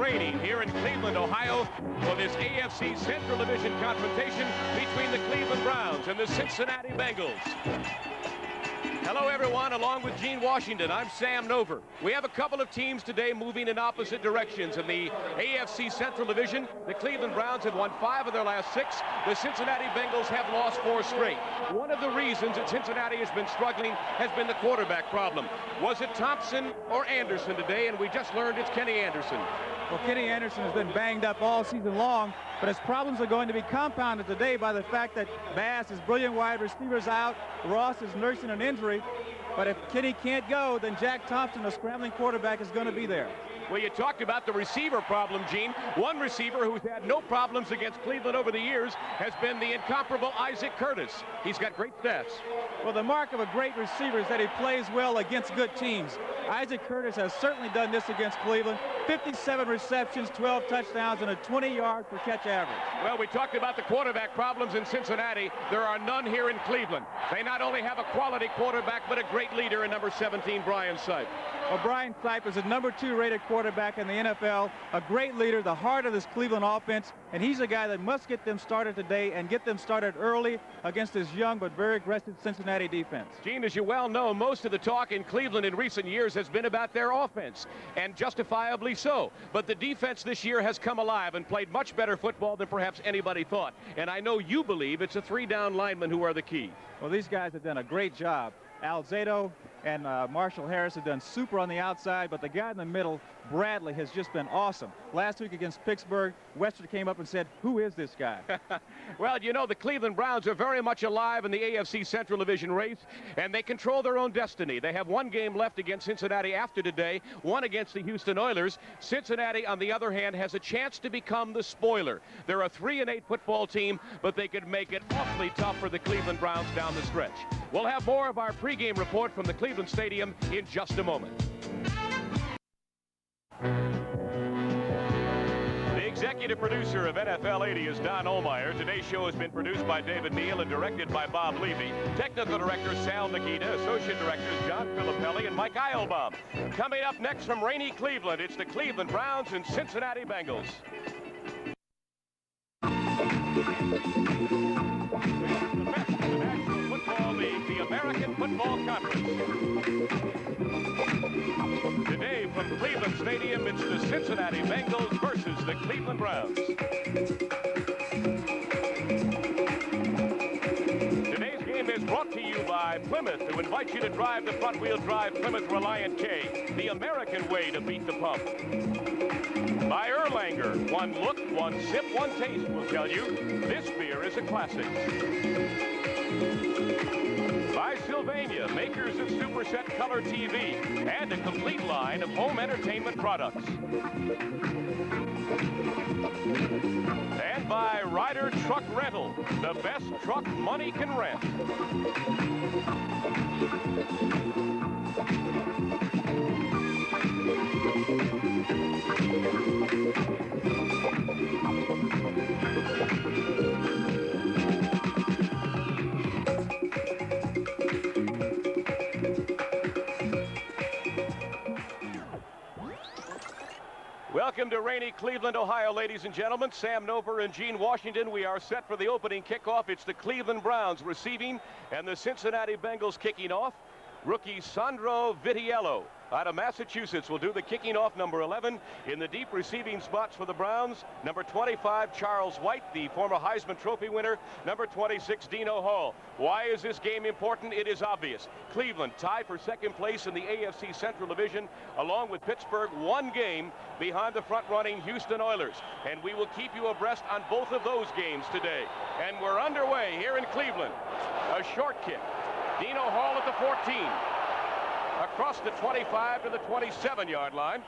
raining here in Cleveland, Ohio, for this AFC Central Division confrontation between the Cleveland Browns and the Cincinnati Bengals. Hello, everyone. Along with Gene Washington, I'm Sam Nover. We have a couple of teams today moving in opposite directions. In the AFC Central Division, the Cleveland Browns have won 5 of their last 6. The Cincinnati Bengals have lost 4 straight. One of the reasons that Cincinnati has been struggling has been the quarterback problem. Was it Thompson or Anderson today? And we just learned it's Kenny Anderson. Well, Kenny Anderson has been banged up all season long, but his problems are going to be compounded today by the fact that Bass, his brilliant wide receivers, out. Ross is nursing an injury. But if Kenny can't go, then Jack Thompson, a scrambling quarterback, is going to be there. Well, you talked about the receiver problem, Gene. One receiver who's had no problems against Cleveland over the years has been the incomparable Isaac Curtis. He's got great stats. Well, the mark of a great receiver is that he plays well against good teams. Isaac Curtis has certainly done this against Cleveland. 57 receptions, 12 touchdowns, and a 20-yard per catch average. Well, we talked about the quarterback problems in Cincinnati. There are none here in Cleveland. They not only have a quality quarterback, but a great leader in number 17, Brian Sipe. Well, Brian Sipe is a number 2 rated quarterback in the NFL, a great leader, the heart of this Cleveland offense, and he's a guy that must get them started today and get them started early against this young but very aggressive Cincinnati defense. Gene, as you well know, most of the talk in Cleveland in recent years has been about their offense, and justifiably so. But the defense this year has come alive and played much better football than perhaps anybody thought. And I know you believe it's a 3-down linemen who are the key. Well, these guys have done a great job. Alzado and Marshall Harris have done super on the outside, but the guy in the middle, Bradley, has just been awesome. Last week against Pittsburgh, Western came up and said, "Who is this guy?" Well, you know, the Cleveland Browns are very much alive in the AFC Central Division race, and they control their own destiny. They have 1 game left against Cincinnati after today, 1 against the Houston Oilers. Cincinnati, on the other hand, has a chance to become the spoiler. They're a 3-8 football team, but they could make it awfully tough for the Cleveland Browns down the stretch. We'll have more of our pregame report from the Cleveland Stadium in just a moment. The executive producer of NFL 80 is Don Ohlmeyer. Today's show has been produced by David Neal and directed by Bob Levy. Technical director Sal Nikita, associate directors John Filippelli and Mike Eilbaum. Coming up next from rainy Cleveland, it's the Cleveland Browns and Cincinnati Bengals. The American Football Conference. Today from Cleveland Stadium, it's the Cincinnati Bengals versus the Cleveland Browns. Today's game is brought to you by Plymouth, who invites you to drive the front-wheel drive Plymouth Reliant K, the American way to beat the pump. By Erlanger, 1 look, 1 sip, 1 taste will tell you this beer is a classic. By Sylvania, makers of Superset Color TV and a complete line of home entertainment products. And by Ryder Truck Rental, the best truck money can rent. Welcome to rainy Cleveland, Ohio, ladies and gentlemen. Sam Nover and Gene Washington. We are set for the opening kickoff. It's the Cleveland Browns receiving and the Cincinnati Bengals kicking off. Rookie Sandro Vitiello out of Massachusetts will do the kicking off. Number 11 in the deep receiving spots for the Browns. Number 25, Charles White, the former Heisman Trophy winner. Number 26, Dino Hall. Why is this game important? It is obvious. Cleveland tied for 2nd place in the AFC Central Division, along with Pittsburgh, 1 game behind the front-running Houston Oilers. And we will keep you abreast on both of those games today. And we're underway here in Cleveland. A short kick. Dino Hall at the 14. Across the 25 to the 27-yard line.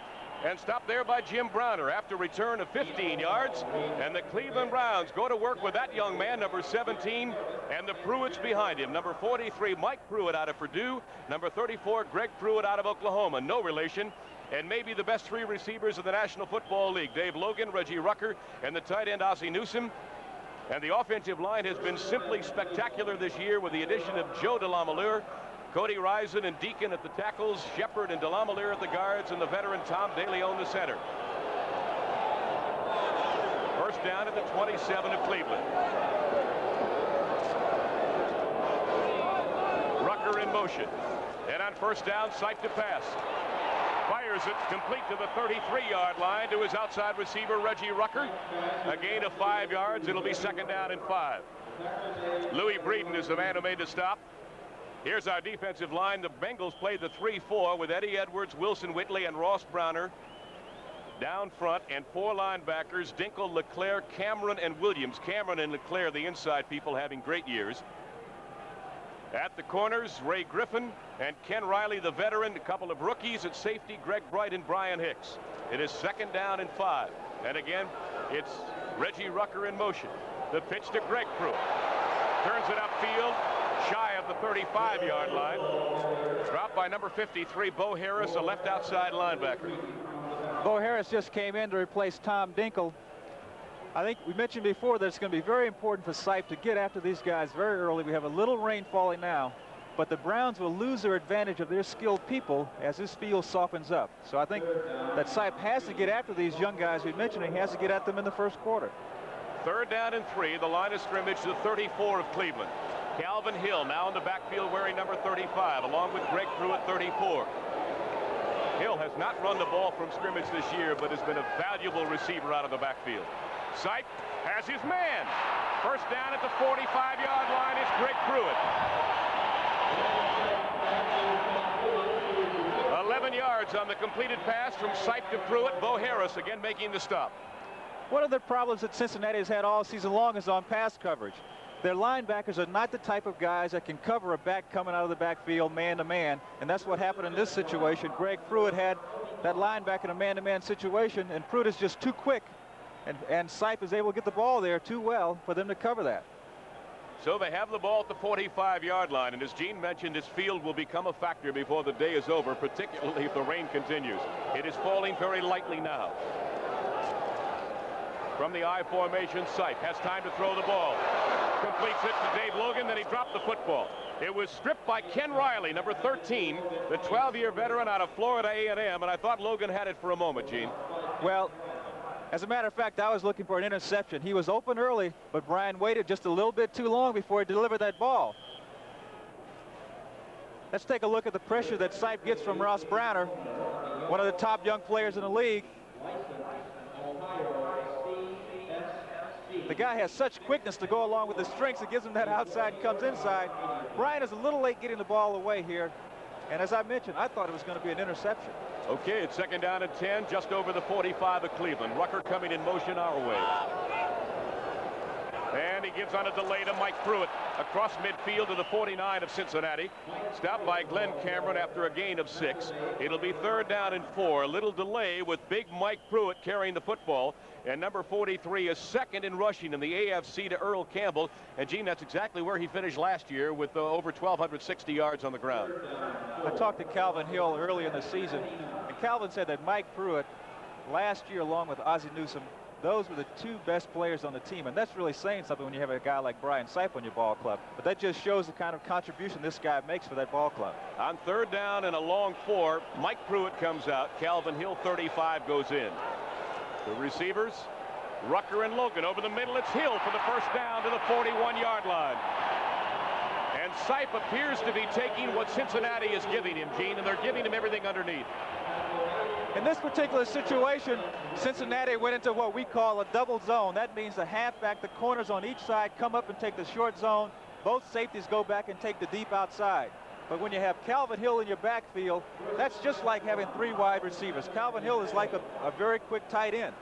And stopped there by Jim Browner after return of 15 yards. And the Cleveland Browns go to work with that young man, number 17, and the Pruitts behind him. Number 43, Mike Pruitt out of Purdue. Number 34, Greg Pruitt out of Oklahoma. No relation. And maybe the best 3 receivers of the National Football League. Dave Logan, Reggie Rucker, and the tight end Ozzie Newsome. And the offensive line has been simply spectacular this year with the addition of Joe DeLamielleure, Cody Rison and Deacon at the tackles, Shepard and DeLamielleure at the guards, and the veteran Tom DeLeon the center. first down at the 27 of Cleveland. Rucker in motion. And on first down, Sipe to pass. Fires it complete to the 33-yard line to his outside receiver, Reggie Rucker. A gain of 5 yards. It'll be second down and 5. Louis Breeden is the man who made the stop. Here's our defensive line. The Bengals played the 3-4 with Eddie Edwards, Wilson Whitley, and Ross Browner down front, and 4 linebackers, Dinkle, LeClaire, Cameron, and Williams. Cameron and LeClaire, the inside people, having great years. At the corners, Ray Griffin and Ken Riley, the veteran. A couple of rookies at safety, Greg Bright and Brian Hicks. It is second down and 5. And again, it's Reggie Rucker in motion. The pitch to Greg Pruitt. Turns it upfield, shy of the 35-yard line. Dropped by number 53, Bo Harris, a left outside linebacker. Bo Harris just came in to replace Tom Dinkle. I think we mentioned before that it's going to be very important for Sipe to get after these guys very early. We have a little rain falling now, but the Browns will lose their advantage of their skilled people as this field softens up. So I think that Sipe has to get after these young guys we mentioned. He has to get at them in the first quarter. Third down and 3. The line of scrimmage, the 34 of Cleveland. Calvin Hill now in the backfield wearing number 35, along with Greg Pruitt, 34. Hill has not run the ball from scrimmage this year, but has been a valuable receiver out of the backfield. Sipe has his man. First down at the 45-yard line is Greg Pruitt. 11 yards on the completed pass from Sipe to Pruitt. Bo Harris again making the stop. One of the problems that Cincinnati has had all season long is on pass coverage. Their linebackers are not the type of guys that can cover a back coming out of the backfield man-to-man, and that's what happened in this situation. Greg Pruitt had that linebacker in a man-to-man situation, and Pruitt is just too quick, and Sipe is able to get the ball there too well for them to cover that. So they have the ball at the 45-yard line, and as Gene mentioned, this field will become a factor before the day is over, particularly if the rain continues. It is falling very lightly now. From the I formation, Sipe has time to throw the ball. Completes it to Dave Logan, then he dropped the football. It was stripped by Ken Riley, number 13, the 12-year veteran out of Florida A&M, and I thought Logan had it for a moment, Gene. Well, as a matter of fact, I was looking for an interception. He was open early, but Brian waited just a little bit too long before he delivered that ball. Let's take a look at the pressure that Sipe gets from Ross Browner, one of the top young players in the league. The guy has such quickness to go along with the strengths. It gives him that outside, comes inside. Brian is a little late getting the ball away here. And as I mentioned, I thought it was going to be an interception. Okay, it's second down and 10, just over the 45 of Cleveland. Rucker coming in motion our way. And he gives on a delay to Mike Pruitt across midfield to the 49 of Cincinnati. Stopped by Glenn Cameron after a gain of 6. It'll be third down and 4. A little delay with big Mike Pruitt carrying the football. And number 43 is second in rushing in the AFC to Earl Campbell. And, Gene, that's exactly where he finished last year with over 1,260 yards on the ground. I talked to Calvin Hill early in the season, and Calvin said that Mike Pruitt last year, along with Ozzie Newsome, those were the 2 best players on the team, and that's really saying something when you have a guy like Brian Sipe on your ball club. But that just shows the kind of contribution this guy makes for that ball club. On third down and a long 4, Mike Pruitt comes out. Calvin Hill, 35, goes in. The receivers, Rucker and Logan. Over the middle, it's Hill for the first down to the 41-yard line. And Sipe appears to be taking what Cincinnati is giving him, Gene, and they're giving him everything underneath. In this particular situation, Cincinnati went into what we call a double zone. That means the halfback, the corners on each side come up and take the short zone. Both safeties go back and take the deep outside. But when you have Calvin Hill in your backfield, that's just like having 3 wide receivers. Calvin Hill is like a very quick tight end.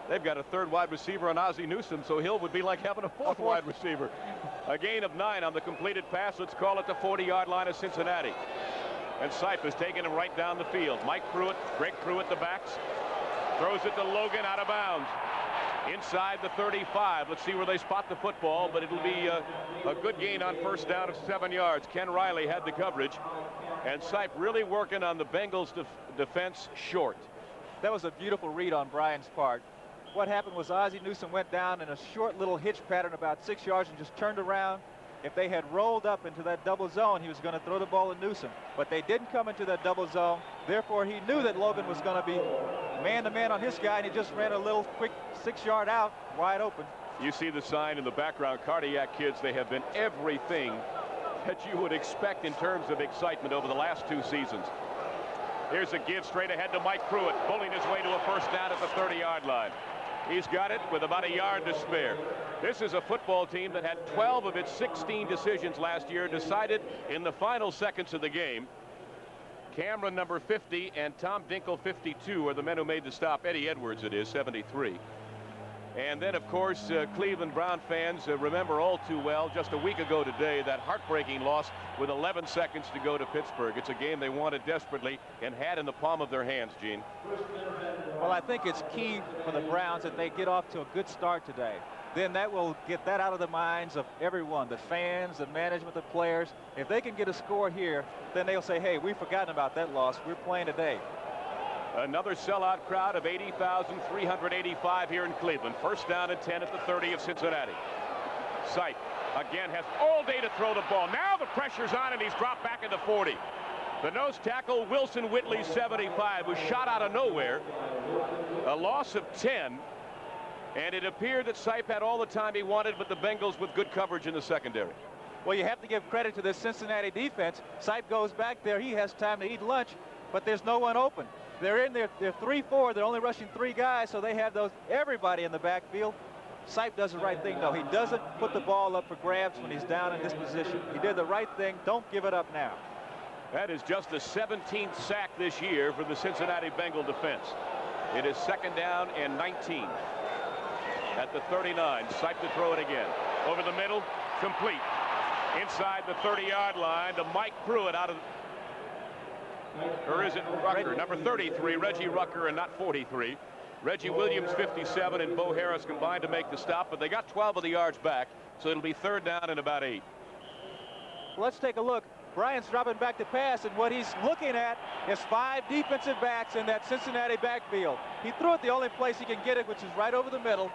They've got a 3rd wide receiver on Ozzie Newsome, so Hill would be like having a 4th wide receiver. A gain of 9 on the completed pass. Let's call it the 40-yard line of Cincinnati. And Sipe is taking him right down the field. Mike Pruitt, Greg Pruitt, the backs. Throws it to Logan, out of bounds. Inside the 35. Let's see where they spot the football, but it'll be a good gain on first down of 7 yards. Ken Riley had the coverage. And Sipe really working on the Bengals defense short. That was a beautiful read on Brian's part. What happened was Ozzie Newsome went down in a short little hitch pattern about 6 yards and just turned around if they had rolled up into that double zone, he was going to throw the ball to Newsom. But they didn't come into that double zone. Therefore, he knew that Logan was going to be man-to-man on his guy, and he just ran a little quick 6-yard out, wide open. You see the sign in the background, Cardiac Kids. They have been everything that you would expect in terms of excitement over the last 2 seasons. Here's a give straight ahead to Mike Pruitt, bullying his way to a first down at the 30-yard line. He's got it with about a yard to spare. This is a football team that had 12 of its 16 decisions last year decided in the final seconds of the game. Cameron, number 50, and Tom Dinkle, 52, are the men who made the stop. Eddie Edwards, it is, 73. And then, of course, Cleveland Brown fans remember all too well just a week ago today that heartbreaking loss with 11 seconds to go to Pittsburgh. It's a game they wanted desperately and had in the palm of their hands, Gene. Well, I think it's key for the Browns that they get off to a good start today. Then that will get that out of the minds of everyone, the fans, the management, the players. If they can get a score here, then they'll say, hey, we've forgotten about that loss. We're playing today. Another sellout crowd of 80,385 here in Cleveland. First down and 10 at the 30 of Cincinnati. Sipe again has all day to throw the ball. Now the pressure's on and he's dropped back at the 40. The nose tackle, Wilson Whitley, 75, was shot out of nowhere. A loss of 10. And it appeared that Sipe had all the time he wanted, but the Bengals with good coverage in the secondary. Well, you have to give credit to this Cincinnati defense. Sipe goes back there. He has time to eat lunch, but there's no one open. They're in there. They're 3-4. They're only rushing 3 guys, so they have everybody in the backfield. Sipe does the right thing, though. He doesn't put the ball up for grabs when he's down in this position. He did the right thing. Don't give it up now. That is just the 17th sack this year for the Cincinnati Bengal defense. It is second down and 19 at the 39. Sipe to throw it again. Over the middle, complete. Inside the 30-yard line to Mike Pruitt out of... Or is it Rucker? Number 33, Reggie Rucker, and not 43. Reggie Williams, 57, and Bo Harris combined to make the stop, but they got 12 of the yards back, so it'll be third down and about 8. Let's take a look. Bryant's dropping back to pass, and what he's looking at is 5 defensive backs in that Cincinnati backfield. He threw it the only place he can get it, which is right over the middle.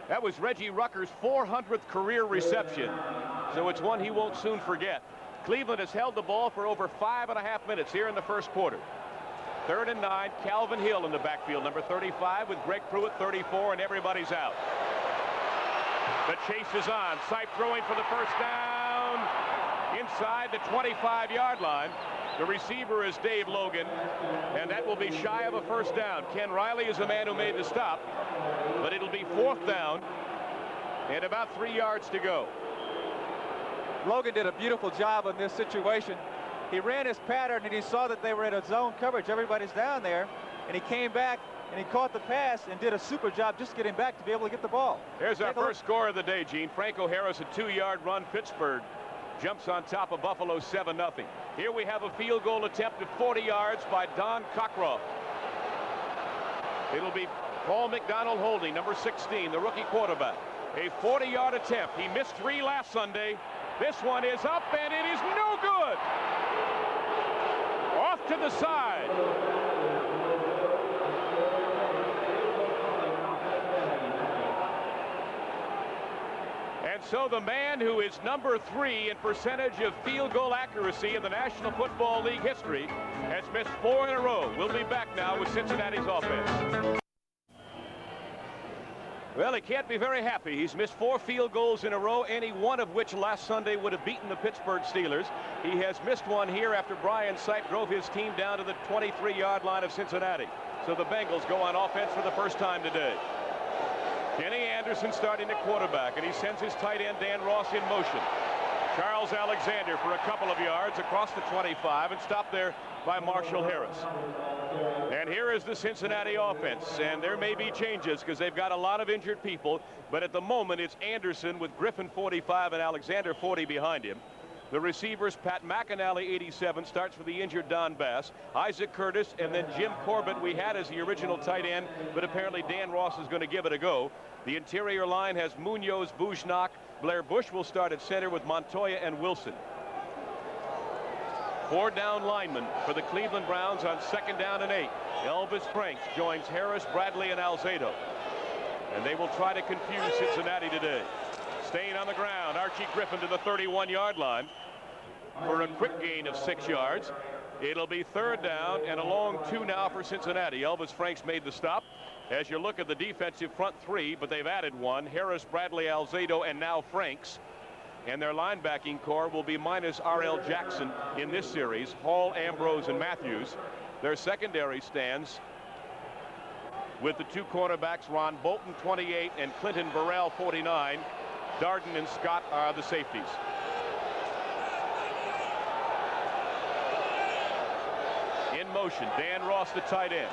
That was Reggie Rucker's 400th career reception, so it's one he won't soon forget. Cleveland has held the ball for over 5.5 minutes here in the first quarter. Third and 9, Calvin Hill in the backfield, number 35, with Greg Pruitt, 34, and everybody's out. The chase is on. Sipe throwing for the first down inside the 25-yard line. The receiver is Dave Logan, and that will be shy of a first down. Ken Riley is the man who made the stop, but it'll be 4th down and about 3 yards to go. Logan did a beautiful job on this situation. He ran his pattern, and he saw that they were in a zone coverage. Everybody's down there, and he came back, and he caught the pass and did a super job just getting back to be able to get the ball. Here's our first score of the day, Gene. Franco Harris, a 2-yard run. Pittsburgh jumps on top of Buffalo 7-0. Here we have a field goal attempt at 40 yards by Don Cockcroft. It'll be Paul McDonald holding, number 16, the rookie quarterback. A 40-yard attempt. He missed 3 last Sunday. This one is up, and it is no good. Off to the side. And so the man who is number 3 in percentage of field goal accuracy in the National Football League history has missed 4 in a row. We'll be back now with Cincinnati's offense. Well, he can't be very happy. He's missed 4 field goals in a row, any one of which last Sunday would have beaten the Pittsburgh Steelers. He has missed one here after Brian Sipe drove his team down to the 23-yard line of Cincinnati. So the Bengals go on offense for the first time today. Kenny Anderson starting at quarterback, and he sends his tight end Dan Ross in motion. Charles Alexander for a couple of yards across the 25 and stopped there by Marshall Harris. And here is the Cincinnati offense, and there may be changes because they've got a lot of injured people, but at the moment it's Anderson with Griffin 45 and Alexander 40 behind him. The receivers, Pat McInally 87 starts for the injured Don Bass, Isaac Curtis, and then Jim Corbett we had as the original tight end, but apparently Dan Ross is going to give it a go. The interior line has Munoz, Bujnak. Blair Bush will start at center with Montoya and Wilson. 4 down linemen for the Cleveland Browns on 2nd down and 8. Elvis Franks joins Harris, Bradley, and Alzado. And they will try to confuse Cincinnati today. Staying on the ground, Archie Griffin to the 31-yard line for a quick gain of 6 yards. It'll be 3rd down and a long 2 now for Cincinnati. Elvis Franks made the stop. As you look at the defensive front 3, but they've added 1. Harris, Bradley, Alzado, and now Franks. And their linebacking core will be minus R.L. Jackson in this series. Hall, Ambrose, and Matthews. Their secondary stands with the 2 cornerbacks, Ron Bolton, 28, and Clinton Burrell, 49. Darden and Scott are the safeties. In motion, Dan Ross, the tight end.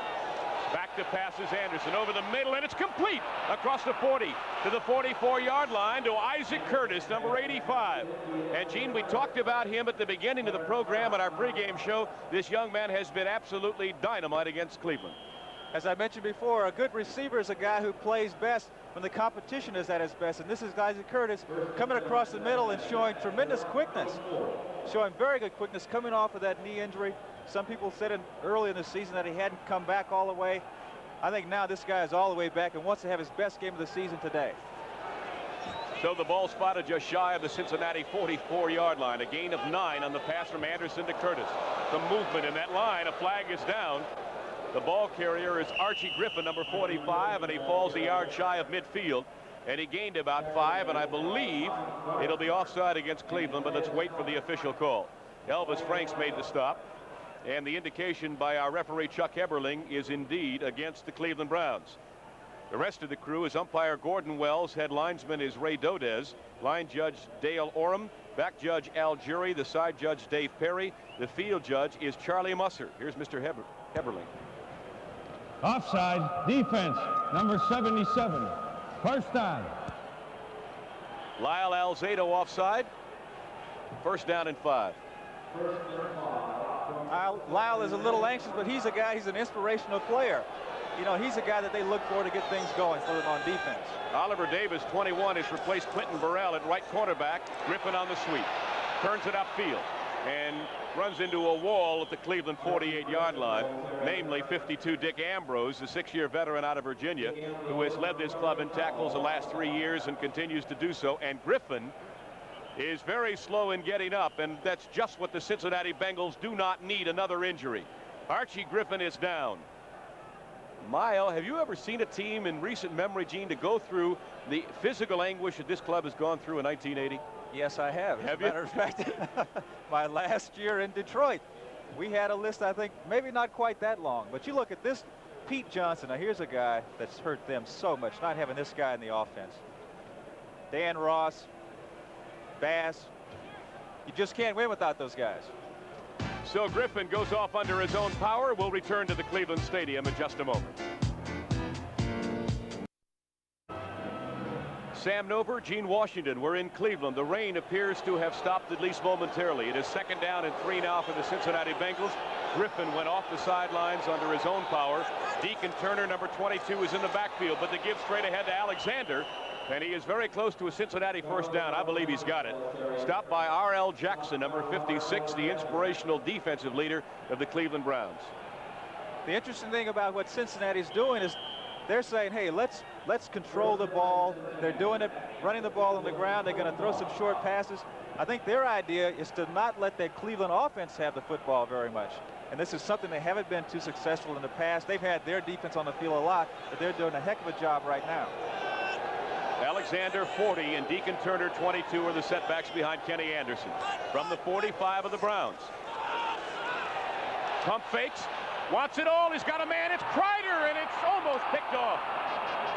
Back to passes Anderson over the middle, and it's complete across the 40 to the 44-yard line to Isaac Curtis, number 85. And Gene, we talked about him at the beginning of the program at our pregame show. This young man has been absolutely dynamite against Cleveland. As I mentioned before, a good receiver is a guy who plays best when the competition is at its best. And this is Isaac Curtis coming across the middle and showing tremendous quickness, showing very good quickness coming off of that knee injury. Some people said early in the season that he hadn't come back all the way. I think now this guy is all the way back and wants to have his best game of the season today. So the ball spotted just shy of the Cincinnati 44-yard line. A gain of 9 on the pass from Anderson to Curtis. Some movement in that line. A flag is down. The ball carrier is Archie Griffin, number 45, and he falls a yard shy of midfield. And he gained about 5, and I believe it'll be offside against Cleveland, but let's wait for the official call. Elvis Franks made the stop. And the indication by our referee Chuck Eberling is indeed against the Cleveland Browns. The rest of the crew is umpire Gordon Wells, head linesman is Ray Dodez, line judge Dale Oram, back judge Al Jury, the side judge Dave Perry, the field judge is Charlie Musser. Here's Mr. Eberling. Offside, defense, number 77, first down. Lyle Alzado offside, first down and 5. Lyle is a little anxious, but he's a guy, he's an inspirational player. You know, he's a guy that they look for to get things going for them on defense. Oliver Davis, 21, has replaced Clinton Burrell at right cornerback. Griffin on the sweep. Turns it upfield and runs into a wall at the Cleveland 48-yard line, namely 52 Dick Ambrose, the 6-year veteran out of Virginia, who has led this club in tackles the last 3 years and continues to do so. And Griffin is very slow in getting up, and that's just what the Cincinnati Bengals do not need, another injury. Archie Griffin is down. Mile, have you ever seen a team in recent memory, Gene, to go through the physical anguish that this club has gone through in 1980? Yes, I have. Have As a matter of fact, my last year in Detroit, we had a list, I think, maybe not quite that long, but you look at this, Pete Johnson. Now, here's a guy that's hurt them so much, not having this guy in the offense. Dan Ross, Bass, you just can't win without those guys. So Griffin goes off under his own power. We'll return to the Cleveland Stadium in just a moment. Sam Nover, Gene Washington. We're in Cleveland. The rain appears to have stopped at least momentarily. It is 2nd down and 3 now for the Cincinnati Bengals. Griffin went off the sidelines under his own power. Deacon Turner, number 22, is in the backfield, but they give straight ahead to Alexander. And he is very close to a Cincinnati first down. I believe he's got it. Stopped by R.L. Jackson, number 56, the inspirational defensive leader of the Cleveland Browns. The interesting thing about what Cincinnati's doing is they're saying, hey, let's control the ball. They're doing it, running the ball on the ground. They're going to throw some short passes. I think their idea is to not let that Cleveland offense have the football very much. And this is something they haven't been too successful in the past. They've had their defense on the field a lot, but they're doing a heck of a job right now. Alexander 40 and Deacon Turner 22 are the setbacks behind Kenny Anderson. From the 45 of the Browns. Pump fakes, wants it all, he's got a man, it's Kreider, and it's almost picked off.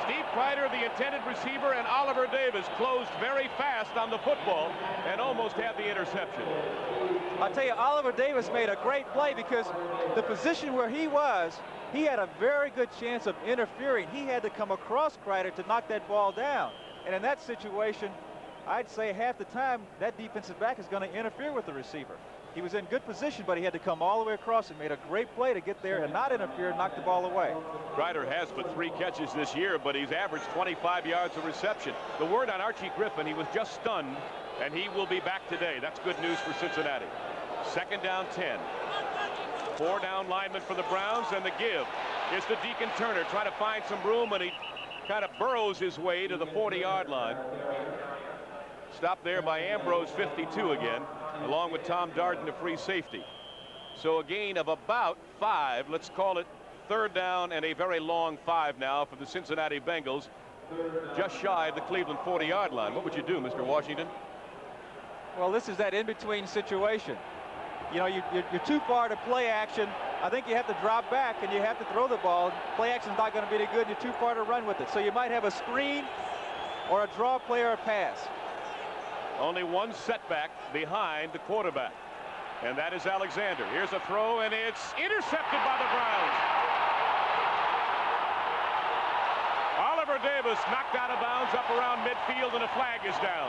Steve Kreider, the intended receiver, and Oliver Davis closed very fast on the football and almost had the interception. I'll tell you, Oliver Davis made a great play because the position where he was, he had a very good chance of interfering. He had to come across Kreider to knock that ball down. And in that situation, I'd say half the time that defensive back is going to interfere with the receiver. He was in good position, but he had to come all the way across and made a great play to get there and not interfere and knock the ball away. Kreider has but 3 catches this year, but he's averaged 25 yards of reception. The word on Archie Griffin, he was just stunned, and he will be back today. That's good news for Cincinnati. 2nd down 10. 4 down linemen for the Browns, and the give is to Deacon Turner, trying to find some room, and he kind of burrows his way to the 40-yard line. Stopped there by Ambrose, 52 again, along with Tom Darden, a free safety. So a gain of about 5. Let's call it third down and a very long 5 now for the Cincinnati Bengals, just shy of the Cleveland 40-yard line. What would you do, Mr. Washington? Well, this is that in-between situation. You know, you're too far to play action. I think you have to drop back and you have to throw the ball. Play action's not going to be any good. You're too far to run with it. So you might have a screen or a draw play or a pass. Only one setback behind the quarterback, and that is Alexander. Here's a throw, and it's intercepted by the Browns. Oliver Davis knocked out of bounds up around midfield, and a flag is down.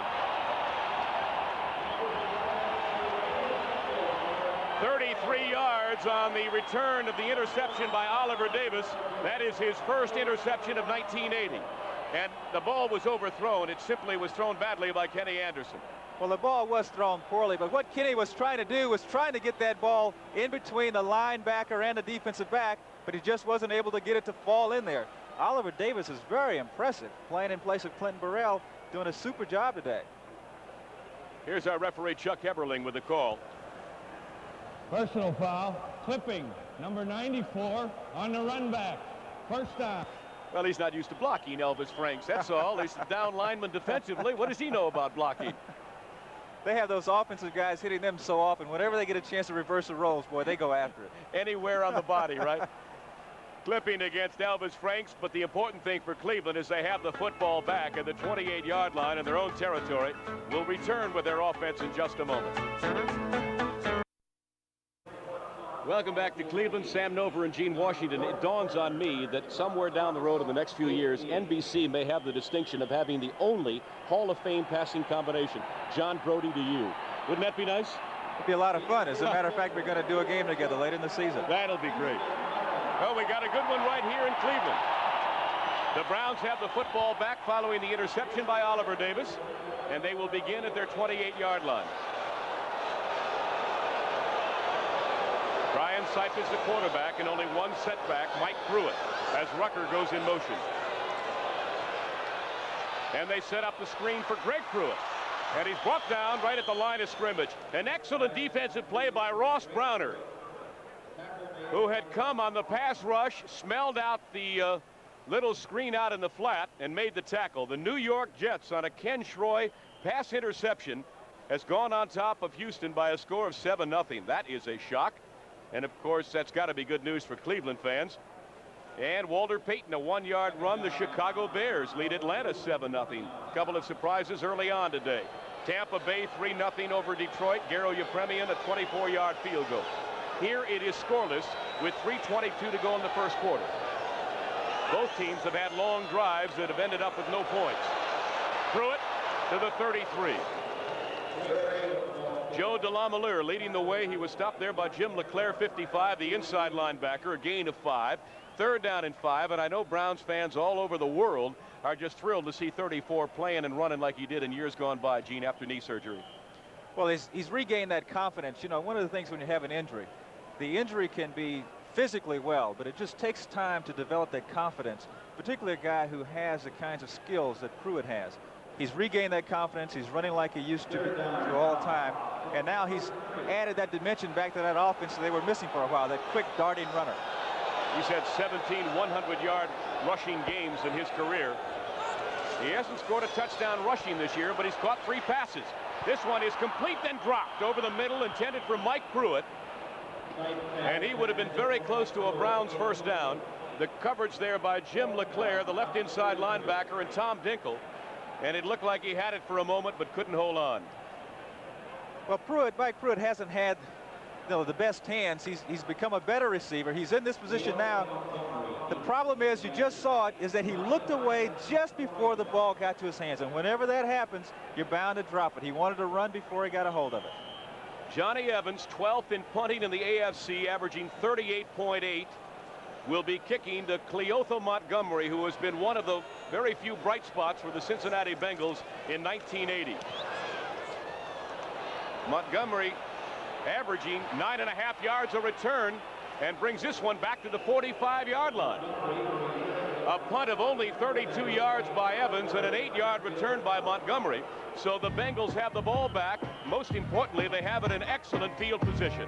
33 yards on the return of the interception by Oliver Davis. That is his first interception of 1980. And the ball was overthrown. It simply was thrown badly by Kenny Anderson. Well, the ball was thrown poorly, but what Kenny was trying to do was trying to get that ball in between the linebacker and the defensive back, but he just wasn't able to get it to fall in there. Oliver Davis is very impressive, playing in place of Clinton Burrell, doing a super job today. Here's our referee, Chuck Eberling, with the call. Personal foul, clipping, number 94 on the run back. First down. Well, he's not used to blocking, Elvis Franks. That's all. He's a down lineman defensively. What does he know about blocking? They have those offensive guys hitting them so often. Whenever they get a chance to reverse the roles, boy, they go after it. Anywhere on the body, right? Clipping against Elvis Franks, but the important thing for Cleveland is they have the football back at the 28-yard line in their own territory. We'll return with their offense in just a moment. Welcome back to Cleveland. Sam Nover and Gene Washington. It dawns on me that somewhere down the road in the next few years, NBC may have the distinction of having the only Hall of Fame passing combination. John Brody to you. Wouldn't that be nice? It'd be a lot of fun. As a matter of fact, we're going to do a game together later in the season. That'll be great. Well, we got a good one right here in Cleveland. The Browns have the football back following the interception by Oliver Davis, and they will begin at their 28-yard line. Brian Sipe is the quarterback, and only one setback, Mike Pruitt, as Rucker goes in motion. And they set up the screen for Greg Pruitt. And he's brought down right at the line of scrimmage. An excellent defensive play by Ross Browner, who had come on the pass rush, smelled out the little screen out in the flat, and made the tackle. The New York Jets, on a Ken Schroy pass interception, has gone on top of Houston by a score of 7-0. That is a shock. And, of course, that's got to be good news for Cleveland fans. And Walter Payton, a 1-yard run. The Chicago Bears lead Atlanta 7-0. A couple of surprises early on today. Tampa Bay 3-0 over Detroit. Garo Yepremian, a 24-yard field goal. Here it is scoreless with 3:22 to go in the first quarter. Both teams have had long drives that have ended up with no points. Pruitt to the 33. Joe DeLamielleure leading the way. He was stopped there by Jim LeClaire, 55, the inside linebacker, a gain of 5. Third down and 5, and I know Browns fans all over the world are just thrilled to see 34 playing and running like he did in years gone by, Gene, after knee surgery. Well, he's regained that confidence. You know, one of the things when you have an injury, the injury can be physically well, but it just takes time to develop that confidence, particularly a guy who has the kinds of skills that Pruitt has. He's regained that confidence. He's running like he used to all the time. And now he's added that dimension back to that offense that they were missing for a while, that quick darting runner. He's had 17 100-yard rushing games in his career. He hasn't scored a touchdown rushing this year, but he's caught 3 passes. This one is complete, then dropped over the middle, intended for Mike Pruitt. And he would have been very close to a Browns first down. The coverage there by Jim LeClaire, the left inside linebacker, and Tom Dinkle. And it looked like he had it for a moment, but couldn't hold on. Well, Mike Pruitt hasn't had, you know, the best hands. He's become a better receiver. He's in this position now. The problem is, you just saw it, is that he looked away just before the ball got to his hands. And whenever that happens, you're bound to drop it. He wanted to run before he got a hold of it. Johnny Evans, 12th in punting in the AFC, averaging 38.8. will be kicking to Cleotho Montgomery, who has been one of the very few bright spots for the Cincinnati Bengals in 1980. Montgomery averaging 9.5 yards a return and brings this one back to the 45-yard line. A punt of only 32 yards by Evans and an 8-yard return by Montgomery. So the Bengals have the ball back. Most importantly, they have it in excellent field position.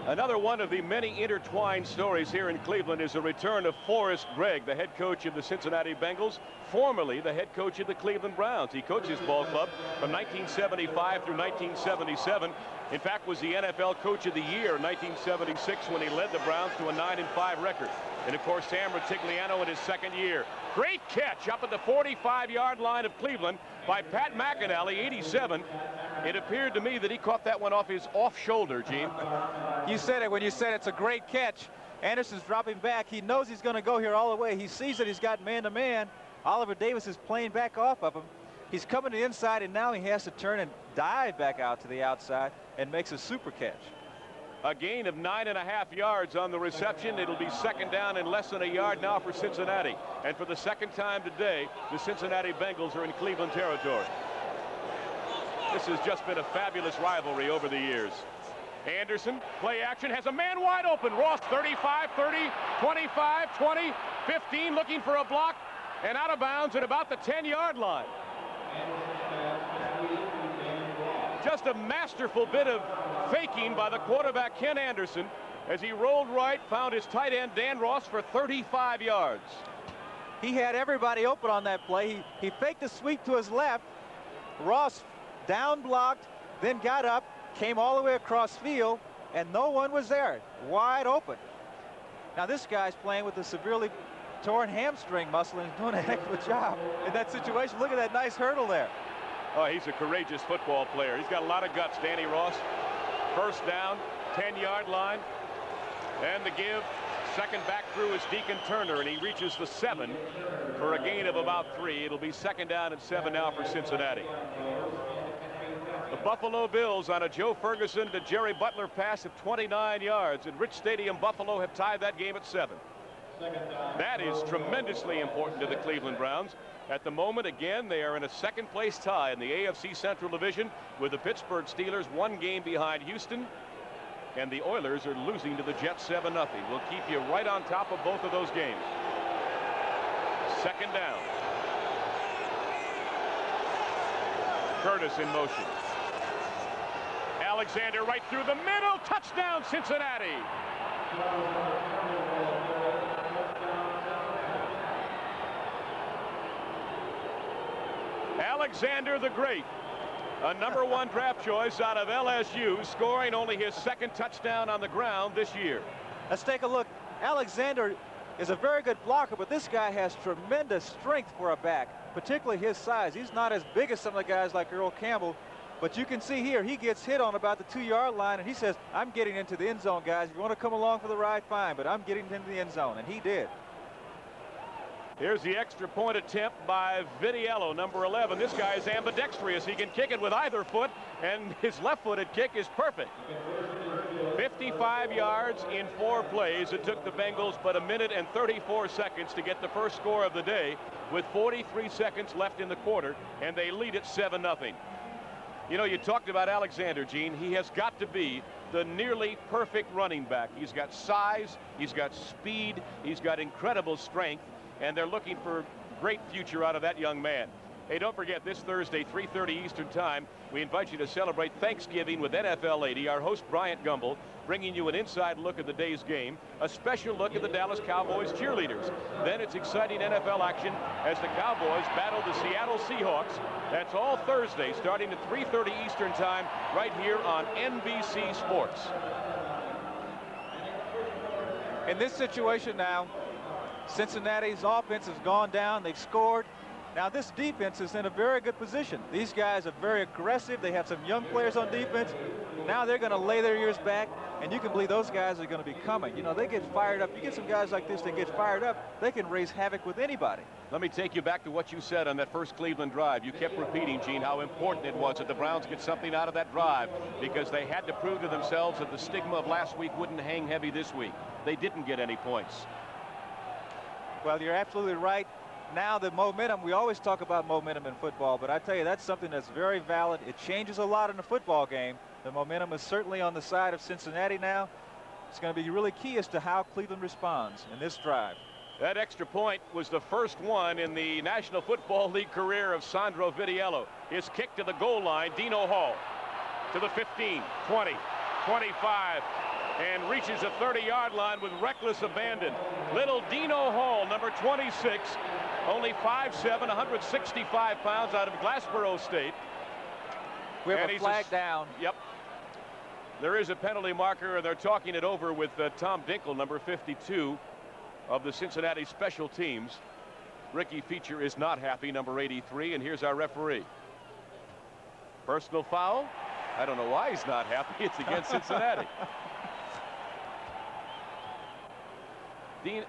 Another one of the many intertwined stories here in Cleveland is the return of Forrest Gregg, the head coach of the Cincinnati Bengals, formerly the head coach of the Cleveland Browns. He coached his ball club from 1975 through 1977. In fact, was the NFL Coach of the Year in 1976 when he led the Browns to a 9-5 record. And, of course, Sam Rutigliano in his second year. Great catch up at the 45-yard line of Cleveland by Pat McInally, 87. It appeared to me that he caught that one off his off shoulder, Gene. You said it when you said it's a great catch. Anderson's dropping back. He knows he's going to go here all the way. He sees that he's got man-to-man. Oliver Davis is playing back off of him. He's coming to the inside, and now he has to turn and dive back out to the outside and makes a super catch. A gain of 9.5 yards on the reception. It'll be second down and less than a yard now for Cincinnati. And for the second time today, the Cincinnati Bengals are in Cleveland territory. This has just been a fabulous rivalry over the years. Anderson, play action, has a man wide open. Ross, 35, 30, 25, 20, 15, looking for a block, and out of bounds at about the 10-yard line. Just a masterful bit of faking by the quarterback, Ken Anderson, as he rolled right, found his tight end, Dan Ross, for 35 yards. He had everybody open on that play. He faked a sweep to his left. Ross down blocked, then got up, came all the way across field, and no one was there. Wide open. Now this guy's playing with a severely torn hamstring muscle and doing a heck of a job in that situation. Look at that nice hurdle there. Oh, he's a courageous football player. He's got a lot of guts, Danny Ross. First down, 10-yard line, and the give. Second back through is Deacon Turner, and he reaches the 7 for a gain of about 3. It'll be second down and 7 now for Cincinnati. The Buffalo Bills on a Joe Ferguson to Jerry Butler pass of 29 yards at Rich Stadium. Buffalo have tied that game at 7. That is tremendously important to the Cleveland Browns. At the moment, again, they are in a second-place tie in the AFC Central Division with the Pittsburgh Steelers 1 game behind Houston, and the Oilers are losing to the Jets 7-0. We'll keep you right on top of both of those games. Second down. Curtis in motion. Alexander right through the middle. Touchdown, Cincinnati. Alexander the Great, a #1 draft choice out of LSU, scoring only his second touchdown on the ground this year. Let's take a look. Alexander is a very good blocker, but this guy has tremendous strength for a back, particularly his size. He's not as big as some of the guys like Earl Campbell, but you can see here he gets hit on about the 2-yard line, and he says, I'm getting into the end zone, guys. If you want to come along for the ride, fine, but I'm getting into the end zone, and he did. Here's the extra point attempt by Vitiello, number 11. This guy is ambidextrous. He can kick it with either foot, and his left-footed kick is perfect. 55 yards in 4 plays. It took the Bengals but 1 minute and 34 seconds to get the first score of the day with 43 seconds left in the quarter, and they lead it 7-0. You know, you talked about Alexander, Gene. He has got to be the nearly perfect running back. He's got size, he's got speed, he's got incredible strength, and they're looking for great future out of that young man. Hey, don't forget, this Thursday, 3:30 Eastern Time, we invite you to celebrate Thanksgiving with NFL 80. Our host, Bryant Gumbel, bringing you an inside look at the day's game, a special look at the Dallas Cowboys cheerleaders. Then it's exciting NFL action as the Cowboys battle the Seattle Seahawks. That's all Thursday, starting at 3:30 Eastern Time, right here on NBC Sports. In this situation now, Cincinnati's offense has gone down. They've scored. Now this defense is in a very good position. These guys are very aggressive. They have some young players on defense. Now they're going to lay their ears back, and you can believe those guys are going to be coming. You know, they get fired up. You get some guys like this that get fired up, they can raise havoc with anybody. Let me take you back to what you said on that first Cleveland drive. You kept repeating, Gene, how important it was that the Browns get something out of that drive because they had to prove to themselves that the stigma of last week wouldn't hang heavy this week. They didn't get any points. Well, you're absolutely right. Now the momentum, we always talk about momentum in football, but I tell you, that's something that's very valid. It changes a lot in the football game. The momentum is certainly on the side of Cincinnati now. It's going to be really key as to how Cleveland responds in this drive. That extra point was the first one in the National Football League career of Sandro Vitiello. His kick to the goal line, Dino Hall to the 15, 20, 25, and reaches the 30-yard line with reckless abandon. Little Dino Hall, number 26, only 5'7", 165 pounds, out of Glassboro State. We have a flag down. Yep. There is a penalty marker, and they're talking it over with Tom Dinkle, number 52 of the Cincinnati special teams. Ricky Feature is not happy, number 83, and here's our referee. Personal foul. I don't know why he's not happy. It's against Cincinnati.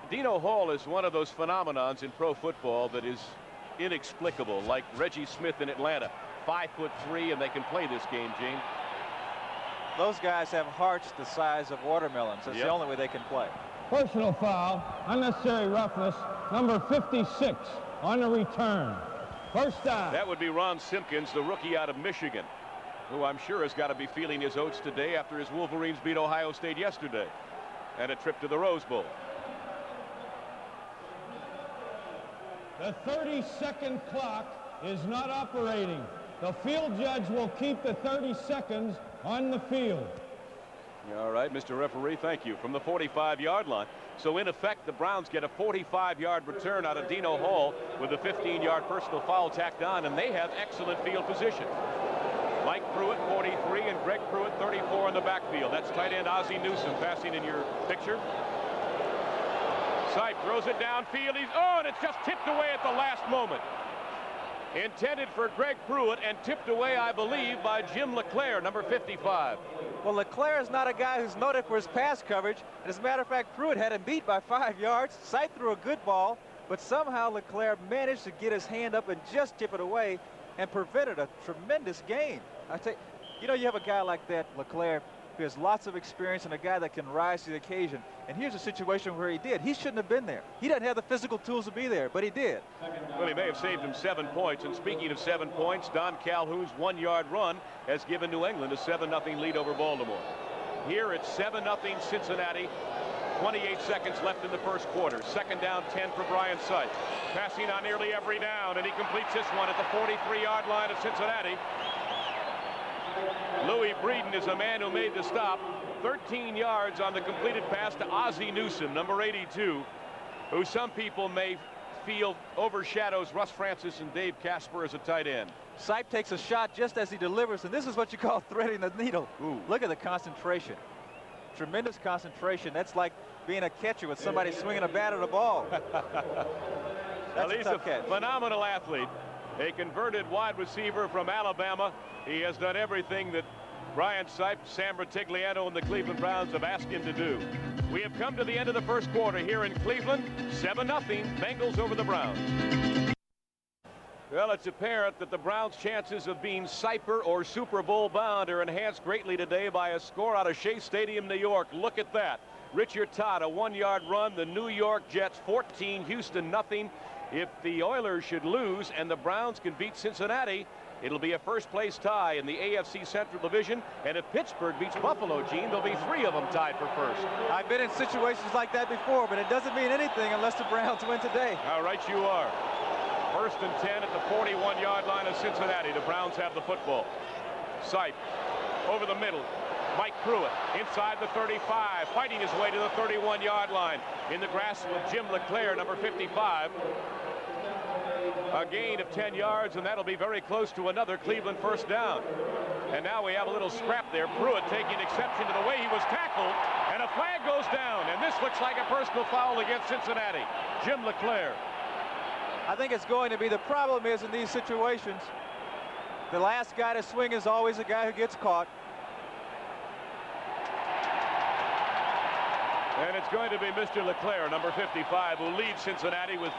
Dino Hall is one of those phenomenons in pro football that is inexplicable, like Reggie Smith in Atlanta. 5'3", and they can play this game, Gene. Those guys have hearts the size of watermelons. That's the only way they can play. Personal foul, unnecessary roughness, number 56 on the return. First down. That would be Ron Simpkins, the rookie out of Michigan, who I'm sure has got to be feeling his oats today after his Wolverines beat Ohio State yesterday and a trip to the Rose Bowl. The 30-second clock is not operating. The field judge will keep the 30 seconds on the field. All right, Mr. Referee, thank you. From the 45-yard line. So, in effect, the Browns get a 45-yard return out of Dino Hall with a 15-yard personal foul tacked on, and they have excellent field position. Mike Pruitt, 43, and Greg Pruitt, 34 in the backfield. That's tight end Ozzie Newsome passing in your picture. Sipe throws it downfield. And it's just tipped away at the last moment. Intended for Greg Pruitt and tipped away, I believe, by Jim LeClaire, number 55. Well, LeClaire is not a guy who's noted for his pass coverage. As a matter of fact, Pruitt had him beat by 5 yards. Sipe threw a good ball, but somehow LeClaire managed to get his hand up and just tip it away and prevented a tremendous gain. I tell you, you have a guy like that, LeClaire, who has lots of experience and a guy that can rise to the occasion. And here's a situation where he did. He shouldn't have been there. He doesn't have the physical tools to be there, but he did. Well, he may have saved him 7 points. And speaking of 7 points, Don Calhoun's 1-yard run has given New England a 7-0 lead over Baltimore. Here it's 7-0 Cincinnati. 28 seconds left in the first quarter. Second down, 10 for Brian Sipe. Passing on nearly every down, and he completes this one at the 43-yard line of Cincinnati. Louis Breeden is the man who made the stop. 13 yards on the completed pass to Ozzie Newsome, number 82, who some people may feel overshadows Russ Francis and Dave Casper as a tight end. Sipe takes a shot just as he delivers, and this is what you call threading the needle. Ooh. Look at the concentration. Tremendous concentration. That's like being a catcher with somebody swinging a bat at a ball. That's He's a tough catch. Phenomenal athlete. A converted wide receiver from Alabama. He has done everything that Brian Sipe, Sam Rutigliano, and the Cleveland Browns have asked him to do. We have come to the end of the first quarter here in Cleveland. 7-0, Bengals over the Browns. Well, it's apparent that the Browns' chances of being Siper or Super Bowl bound are enhanced greatly today by a score out of Shea Stadium, New York. Look at that. Richard Todd, a 1-yard run. The New York Jets 14, Houston nothing. If the Oilers should lose and the Browns can beat Cincinnati, it'll be a first-place tie in the AFC Central Division. And if Pittsburgh beats Buffalo, Gene, there'll be 3 of them tied for first. I've been in situations like that before, but it doesn't mean anything unless the Browns win today. How right you are. First and 10 at the 41-yard line of Cincinnati. The Browns have the football. Sipe over the middle. Mike Pruitt inside the 35, fighting his way to the 31-yard line. In the grass with Jim LeClaire, number 55. A gain of 10 yards, and that'll be very close to another Cleveland first down. And now we have a little scrap there. Pruitt taking exception to the way he was tackled, and a flag goes down. And this looks like a personal foul against Cincinnati. Jim LeClaire. I think it's going to be. The problem is in these situations, the last guy to swing is always the guy who gets caught. And it's going to be Mr. LeClaire, number 55, who leads Cincinnati with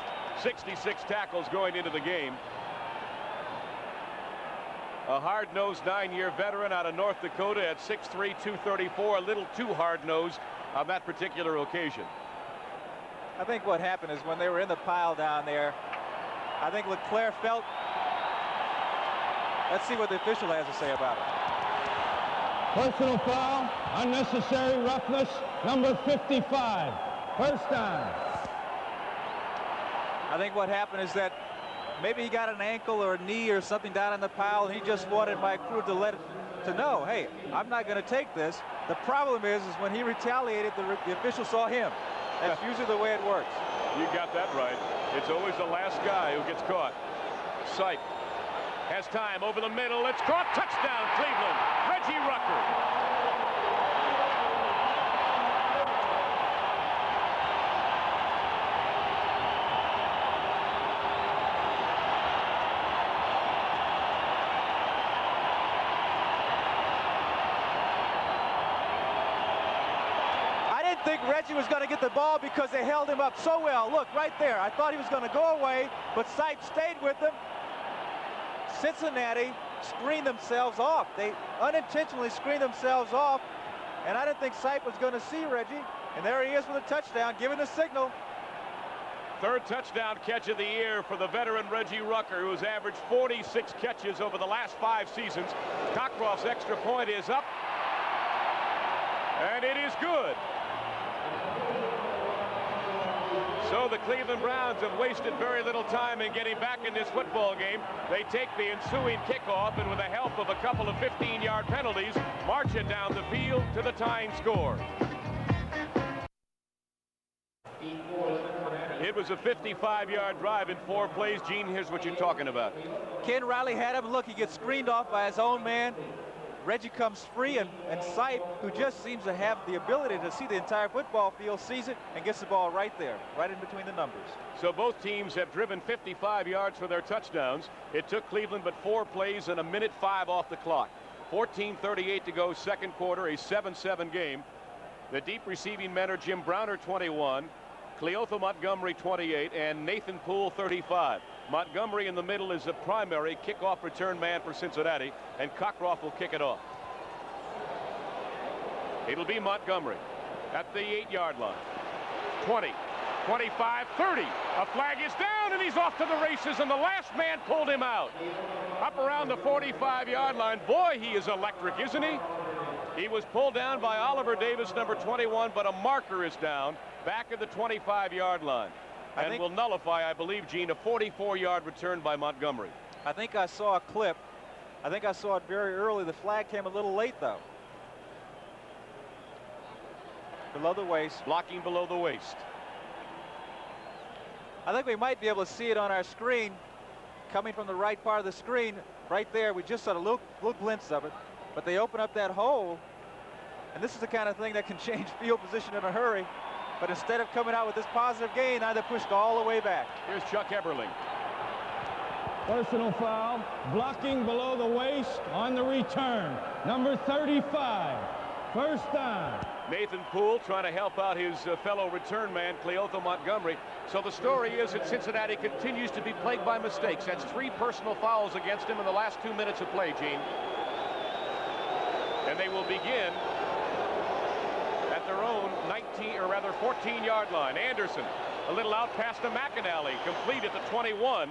66 tackles going into the game. A hard-nosed 9-year veteran out of North Dakota at 6'3", 234, a little too hard-nosed on that particular occasion. I think what happened is when they were in the pile down there, I think LeClaire felt. Let's see what the official has to say about it. Personal foul, unnecessary roughness, number 55. First down. I think what happened is that maybe he got an ankle or a knee or something down in the pile, and he just wanted my crew to know, hey, I'm not going to take this. The problem is when he retaliated, the official saw him. That's usually the way it works. You got that right. It's always the last guy who gets caught. Sipe has time over the middle. It's caught. Touchdown, Cleveland. Reggie Rucker. I think Reggie was going to get the ball because they held him up so well. Look, right there. I thought he was going to go away, but Sipe stayed with him. Cincinnati screened themselves off. They unintentionally screened themselves off, and I didn't think Sipe was going to see Reggie. And there he is with a touchdown, giving the signal. Third touchdown catch of the year for the veteran Reggie Rucker, who's averaged 46 catches over the last 5 seasons. Cockcroft's extra point is up, and it is good. So the Cleveland Browns have wasted very little time in getting back in this football game. They take the ensuing kickoff, and with the help of a couple of 15-yard penalties, march it down the field to the tying score. It was a 55-yard drive in 4 plays. Gene, here's what you're talking about. Ken Riley had him. Look, he gets screened off by his own man. Reggie comes free, and Sipe, who just seems to have the ability to see the entire football field, sees it and gets the ball right there, right in between the numbers. So both teams have driven 55 yards for their touchdowns. It took Cleveland but 4 plays and 1:05 off the clock. 14:38 to go, second quarter, a 7-7 game. The deep receiving men are Jim Browner, 21, Cleotha Montgomery, 28, and Nathan Poole, 35. Montgomery in the middle is a primary kickoff return man for Cincinnati, and Cockcroft will kick it off. It'll be Montgomery at the 8-yard line. 20, 25, 30. A flag is down, and he's off to the races, and the last man pulled him out. Up around the 45-yard line. Boy, he is electric, isn't he? He was pulled down by Oliver Davis, number 21, but a marker is down back at the 25-yard line. And will nullify, I believe, Gene, a 44-yard return by Montgomery. I think I saw a clip. I think I saw it very early. The flag came a little late, though. Below the waist. Blocking below the waist. I think we might be able to see it on our screen. Coming from the right part of the screen, right there. We just saw a little glimpse of it. But they open up that hole. And this is the kind of thing that can change field position in a hurry. But instead of coming out with this positive gain, now they're pushed all the way back. Here's Chuck Eberling. Personal foul, blocking below the waist on the return. Number 35, first down. Nathan Poole trying to help out his fellow return man, Cleotha Montgomery. So the story is that Cincinnati continues to be plagued by mistakes. That's 3 personal fouls against him in the last 2 minutes of play, Gene. And they will begin at their own 14-yard line. Anderson, a little out past the McAnally, complete at the 21,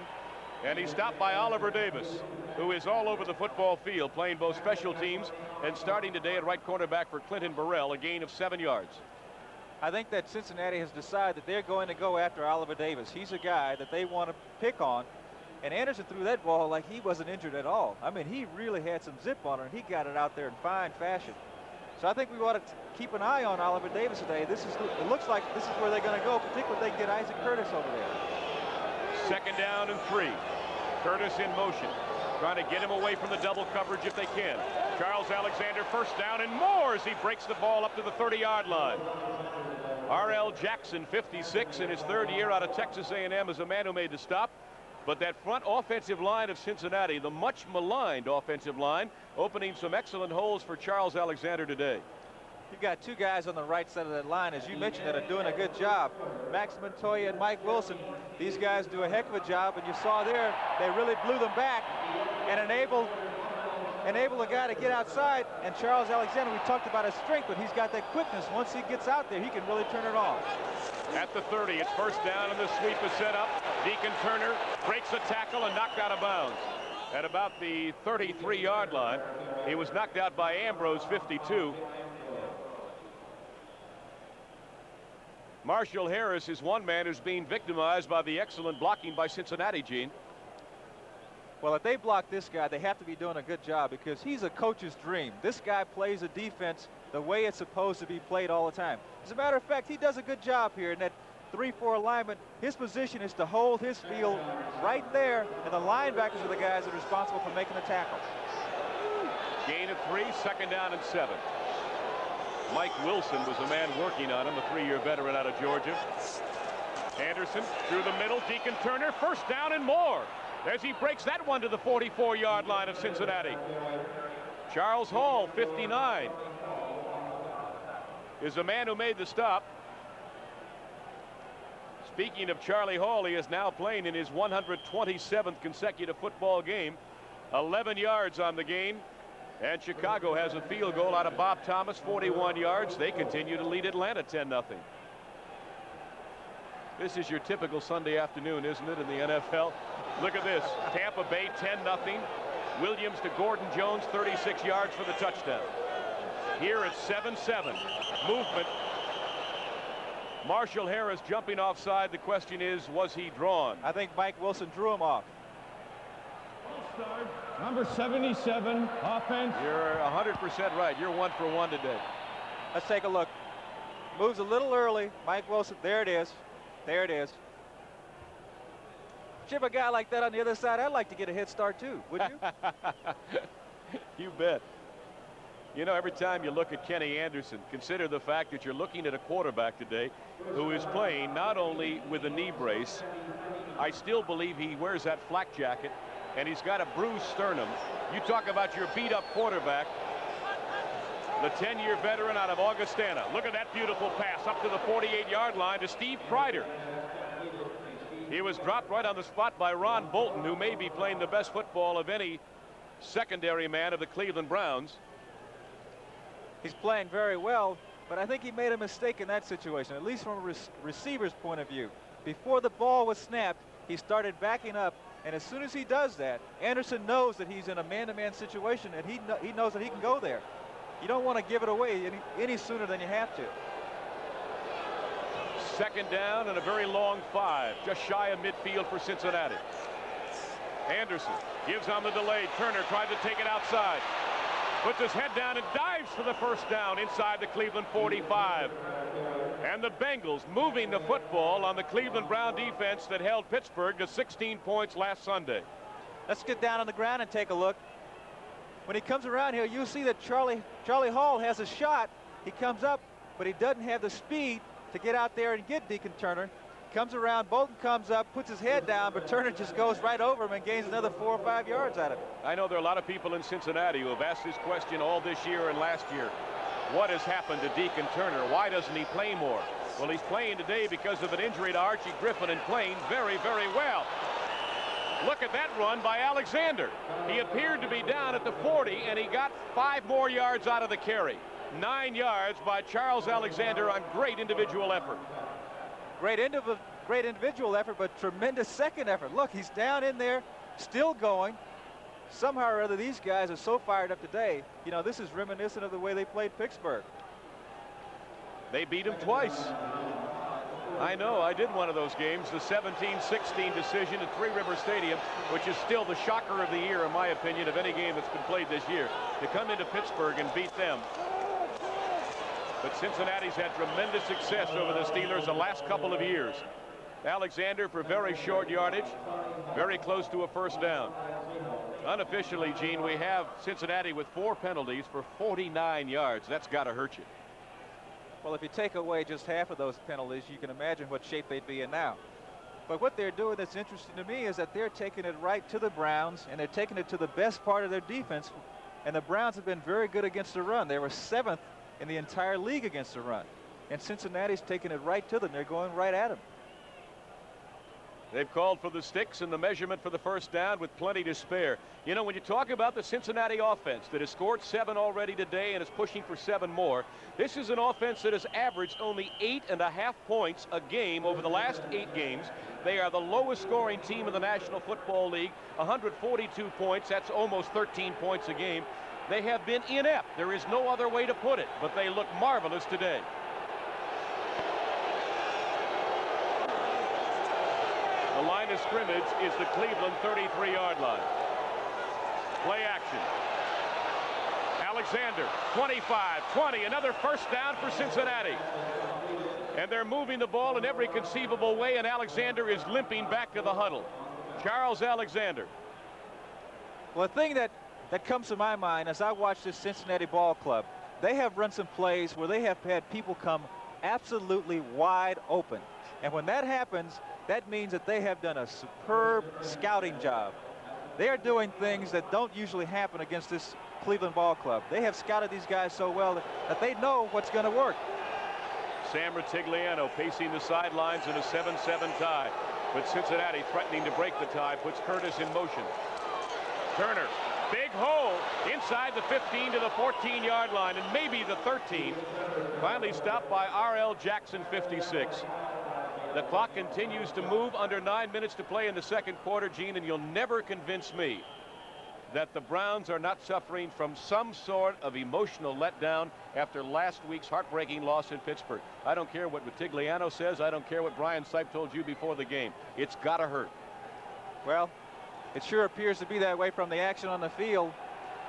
and he's stopped by Oliver Davis, who is all over the football field, playing both special teams and starting today at right cornerback for Clinton Burrell, a gain of 7 yards. I think that Cincinnati has decided that they're going to go after Oliver Davis. He's a guy that they want to pick on, and Anderson threw that ball like he wasn't injured at all. I mean, he really had some zip on it, and he got it out there in fine fashion. So I think we ought to keep an eye on Oliver Davis today. It looks like this is where they're going to go, particularly if they can get Isaac Curtis over there. Second down and 3. Curtis in motion, trying to get him away from the double coverage if they can. Charles Alexander first down and more as he breaks the ball up to the 30-yard line. R.L. Jackson, 56, in his 3rd year out of Texas A&M, is a man who made the stop. But that front offensive line of Cincinnati, the much maligned offensive line, opening some excellent holes for Charles Alexander today. You've got 2 guys on the right side of that line, as you mentioned, that are doing a good job. Max Montoya and Mike Wilson. These guys do a heck of a job, and you saw there, they really blew them back and enable a guy to get outside. And Charles Alexander, we talked about his strength, but he's got that quickness. Once he gets out there, he can really turn it on. At the 30, it's first down, and the sweep is set up. Deacon Turner breaks the tackle and knocked out of bounds. at about the 33-yard line. He was knocked out by Ambrose, 52. Marshall Harris is one man who's being victimized by the excellent blocking by Cincinnati, Gene. Well, if they block this guy, they have to be doing a good job because he's a coach's dream. This guy plays a defense the way it's supposed to be played all the time. As a matter of fact, he does a good job here in that 3-4 alignment. His position is to hold his field right there, and the linebackers are the guys that are responsible for making the tackle. Gain of 3, 2nd down and 7. Mike Wilson was the man working on him, a 3-year veteran out of Georgia. Anderson through the middle. Deacon Turner, 1st down and more as he breaks that one to the 44-yard line of Cincinnati. Charles Hall, 59, is the man who made the stop. Speaking of Charlie Hall, he is now playing in his 127th consecutive football game. 11 yards on the gain. And Chicago has a field goal out of Bob Thomas, 41 yards. They continue to lead Atlanta 10-0. This is your typical Sunday afternoon, isn't it, in the NFL? Look at this. Tampa Bay 10-0. Williams to Gordon Jones, 36 yards for the touchdown. Here it's 7-7. Movement. Marshall Harris jumping offside. The question is, was he drawn? I think Mike Wilson drew him off. Number 77, offense. You're 100% right. You're 1 for 1 today. Let's take a look. Moves a little early. Mike Wilson, there it is. There it is. If you have a guy like that on the other side, I'd like to get a head start too, would you? You bet. You know, every time you look at Kenny Anderson, consider the fact that you're looking at a quarterback today who is playing not only with a knee brace, I still believe he wears that flak jacket, and he's got a bruised sternum. You talk about your beat-up quarterback, the 10-year veteran out of Augustana. Look at that beautiful pass up to the 48-yard line to Steve Kreider. He was dropped right on the spot by Ron Bolton, who may be playing the best football of any secondary man of the Cleveland Browns. He's playing very well, but I think he made a mistake in that situation, at least from a receiver's point of view. Before the ball was snapped, he started backing up, and as soon as he does that, Anderson knows that he's in a man-to-man situation, and he knows that he can go there. You don't want to give it away any sooner than you have to. 2nd down and a very long 5, just shy of midfield for Cincinnati. Anderson gives on the delay. Turner tried to take it outside. Puts his head down and dives for the 1st down inside the Cleveland 45. And the Bengals moving the football on the Cleveland Brown defense that held Pittsburgh to 16 points last Sunday. Let's get down on the ground and take a look. When he comes around here, you'll see that Charlie Hall has a shot. He comes up, but he doesn't have the speed to get out there and get Deacon Turner. Comes around, Bolton comes up, puts his head down, but Turner just goes right over him and gains another 4 or 5 yards out of it. I know there are a lot of people in Cincinnati who have asked this question all this year and last year. What has happened to Deacon Turner? Why doesn't he play more? Well, he's playing today because of an injury to Archie Griffin and playing very, very well. Look at that run by Alexander. He appeared to be down at the 40, and he got 5 more yards out of the carry. 9 yards by Charles Alexander on great individual effort. Great individual effort, but tremendous second effort. Look, he's down in there, still going. Somehow or other, these guys are so fired up today. You know, this is reminiscent of the way they played Pittsburgh. They beat him twice. I know, I did one of those games, the 17-16 decision at Three River Stadium, which is still the shocker of the year, in my opinion, of any game that's been played this year. To come into Pittsburgh and beat them. But Cincinnati's had tremendous success over the Steelers the last couple of years. Alexander for very short yardage, very close to a 1st down. Unofficially, Gene, we have Cincinnati with 4 penalties for 49 yards. That's got to hurt you. Well, if you take away just half of those penalties, you can imagine what shape they'd be in now. But what they're doing that's interesting to me is that they're taking it right to the Browns, and they're taking it to the best part of their defense. And the Browns have been very good against the run. They were 7th in the entire league against the run. And Cincinnati's taking it right to them. They're going right at them. They've called for the sticks and the measurement for the first down with plenty to spare. You know, when you talk about the Cincinnati offense that has scored 7 already today and is pushing for 7 more, this is an offense that has averaged only 8.5 points a game over the last 8 games. They are the lowest scoring team in the National Football League, 142 points. That's almost 13 points a game. They have been inept. There is no other way to put it, but they look marvelous today. The line of scrimmage is the Cleveland 33-yard line. Play action. Alexander, 25, 20, another first down for Cincinnati. And they're moving the ball in every conceivable way, and Alexander is limping back to the huddle. Charles Alexander. Well, the thing that comes to my mind as I watch this Cincinnati ball club, they have run some plays where they have had people come absolutely wide open. And when that happens, that means that they have done a superb scouting job. They are doing things that don't usually happen against this Cleveland ball club. They have scouted these guys so well that they know what's going to work. Sam Rutigliano pacing the sidelines in a 7-7 tie. But Cincinnati threatening to break the tie puts Curtis in motion. Turner, big hole inside the 15 to the 14-yard line and maybe the 13. Finally stopped by R.L. Jackson, 56. The clock continues to move, under 9 minutes to play in the second quarter, Gene, and you'll never convince me that the Browns are not suffering from some sort of emotional letdown after last week's heartbreaking loss in Pittsburgh. I don't care what Rutigliano says. I don't care what Brian Sipe told you before the game. It's got to hurt. Well, it sure appears to be that way from the action on the field.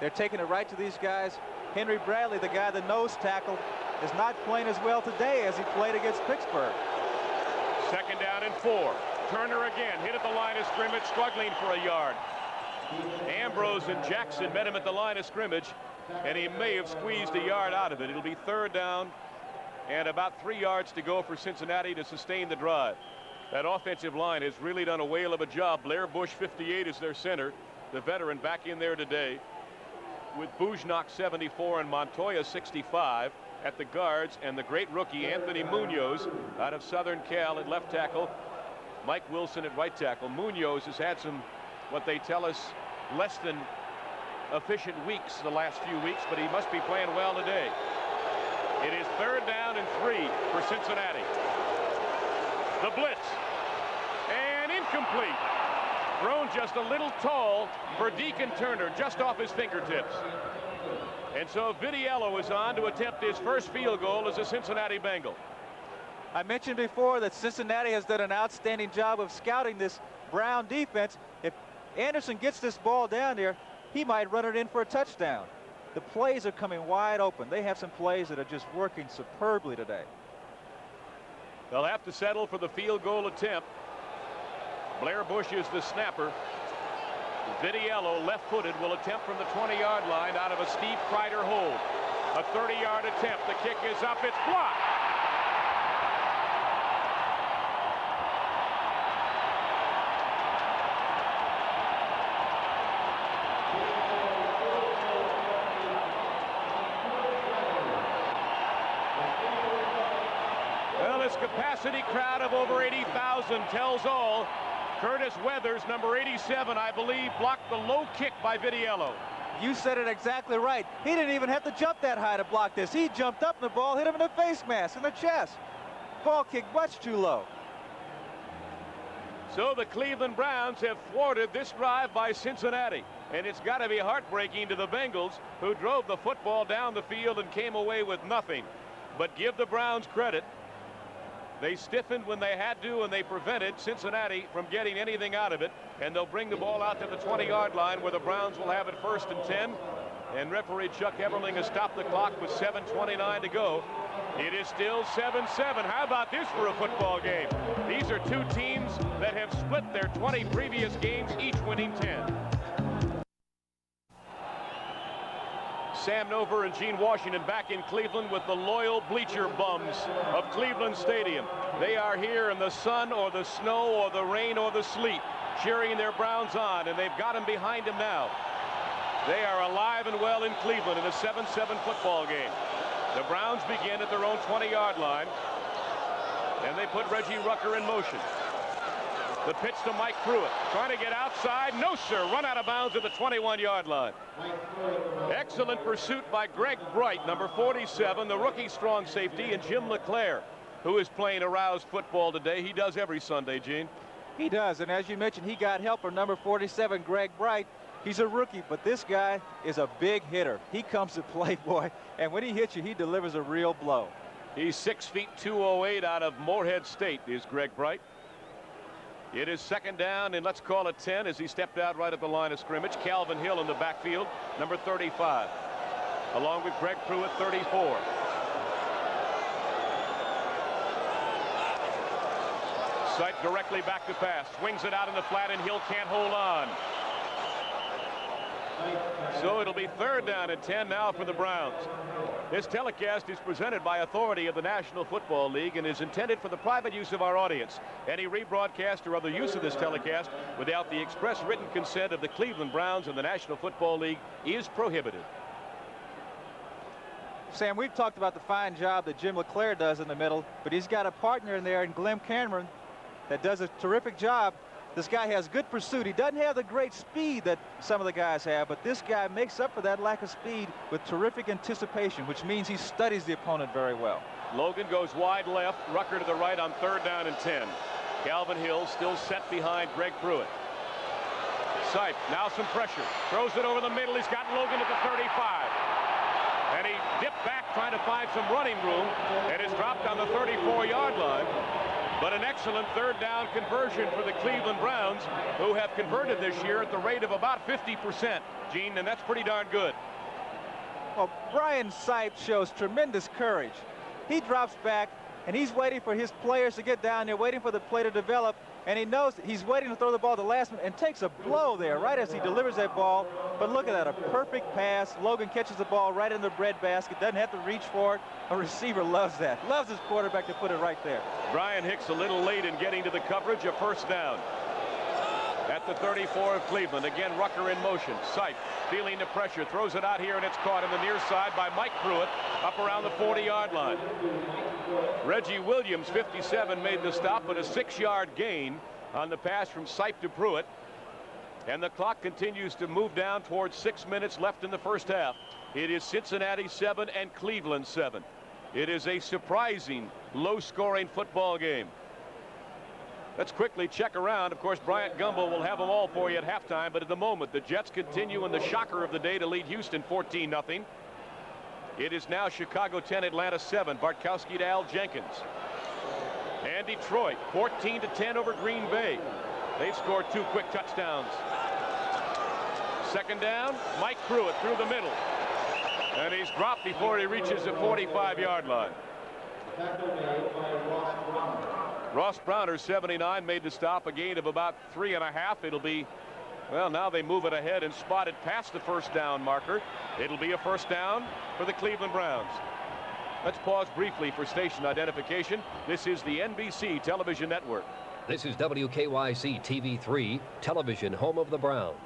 They're taking it right to these guys. Henry Bradley, the guy that nose tackled, is not playing as well today as he played against Pittsburgh. Second down and 4. Turner again hit at the line of scrimmage, struggling for a yard. Ambrose and Jackson met him at the line of scrimmage, and he may have squeezed a yard out of it. It'll be third down and about 3 yards to go for Cincinnati to sustain the drive. That offensive line has really done a whale of a job. Blair Bush, 58, is their center, the veteran, back in there today, with Bujnak, 74, and Montoya, 65. At the guards, and the great rookie Anthony Munoz out of Southern Cal at left tackle, Mike Wilson at right tackle. Munoz has had some, what they tell us, less than efficient weeks the last few weeks, but he must be playing well today. It is third down and 3 for Cincinnati. The blitz, and incomplete. Thrown just a little tall for Deacon Turner, just off his fingertips. And so Vitiello is on to attempt his first field goal as a Cincinnati Bengal. I mentioned before that Cincinnati has done an outstanding job of scouting this Brown defense. If Anderson gets this ball down there, he might run it in for a touchdown. The plays are coming wide open. They have some plays that are just working superbly today. They'll have to settle for the field goal attempt. Blair Bush is the snapper. Vitiello, left-footed, will attempt from the 20-yard line out of a Steve Kreider hold. A 30-yard attempt. The kick is up. It's blocked. Well, this capacity crowd of over 80,000 tells all. Curtis Weathers, number 87, I believe, blocked the low kick by Vitiello. You said it exactly right. He didn't even have to jump that high to block this. He jumped up and the ball hit him in the face mask, in the chest. Ball kick much too low. So the Cleveland Browns have thwarted this drive by Cincinnati. And it's got to be heartbreaking to the Bengals, who drove the football down the field and came away with nothing. But give the Browns credit. They stiffened when they had to, and they prevented Cincinnati from getting anything out of it. And they'll bring the ball out to the 20-yard line, where the Browns will have it 1st and 10. And referee Chuck Everling has stopped the clock with 7:29 to go. It is still 7-7. How about this for a football game? These are two teams that have split their 20 previous games, each winning 10. Sam Nover and Gene Washington back in Cleveland with the loyal bleacher bums of Cleveland Stadium. They are here in the sun or the snow or the rain or the sleet, cheering their Browns on, and they've got them behind them now. They are alive and well in Cleveland in a 7-7 football game. The Browns begin at their own 20-yard line, and they put Reggie Rucker in motion. The pitch to Mike Pruitt. Trying to get outside. No, sir. Run out of bounds at the 21-yard line. Excellent pursuit by Greg Bright, number 47, the rookie strong safety, and Jim LeClaire, who is playing aroused football today. He does every Sunday, Gene. He does, and as you mentioned, he got help from number 47, Greg Bright. He's a rookie, but this guy is a big hitter. He comes to play, boy, and when he hits you, he delivers a real blow. He's 6 feet 208 out of Morehead State, is Greg Bright. It is second down, and let's call it 10 as he stepped out right at the line of scrimmage. Calvin Hill in the backfield, number 35, along with Greg Pruitt, 34. Sipe directly back to pass. Swings it out in the flat, and Hill can't hold on. So it'll be third down and 10 now for the Browns. This telecast is presented by authority of the National Football League and is intended for the private use of our audience. Any rebroadcast or other use of this telecast without the express written consent of the Cleveland Browns and the National Football League is prohibited. Sam, we've talked about the fine job that Jim LeClaire does in the middle, but he's got a partner in there in Glenn Cameron that does a terrific job. This guy has good pursuit. He doesn't have the great speed that some of the guys have, but this guy makes up for that lack of speed with terrific anticipation, which means he studies the opponent very well. Logan goes wide left, Rucker to the right on third down and 10. Calvin Hill still set behind Greg Pruitt. Sipe, now some pressure. Throws it over the middle. He's got Logan at the 35. And he dipped back trying to find some running room and is dropped on the 34-yard line. But an excellent third down conversion for the Cleveland Browns, who have converted this year at the rate of about 50%, Gene, and that's pretty darn good. Well, Brian Sipe shows tremendous courage. He drops back, and he's waiting for his players to get down there, waiting for the play to develop, and he knows that he's waiting to throw the ball to the last minute and takes a blow there right as he delivers that ball. But look at that, a perfect pass. Logan catches the ball right in the breadbasket, doesn't have to reach for it. A receiver loves that, loves his quarterback to put it right there. Brian Hicks a little late in getting to the coverage, a first down. At the 34 of Cleveland, again Rucker in motion. Sipe feeling the pressure, throws it out here, and it's caught in the near side by Mike Pruitt up around the 40-yard line. Reggie Williams, 57, made the stop, but a 6-yard gain on the pass from Sipe to Pruitt. And the clock continues to move down towards 6 minutes left in the first half. It is Cincinnati 7 and Cleveland 7. It is a surprising low-scoring football game. Let's quickly check around. Of course, Bryant Gumbel will have them all for you at halftime, but at the moment, the Jets continue in the shocker of the day to lead Houston 14-0. It is now Chicago 10, Atlanta 7. Bartkowski to Al Jenkins. And Detroit 14-10 over Green Bay. They've scored 2 quick touchdowns. Second down, Mike Pruitt through the middle. And he's dropped before he reaches the 45-yard line. Ross Browner, 79, made the stop, a gain of about 3.5. It'll be, well, now they move it ahead and spot it past the first down marker. It'll be a first down for the Cleveland Browns. Let's pause briefly for station identification. This is the NBC television network. This is WKYC TV3, television home of the Browns.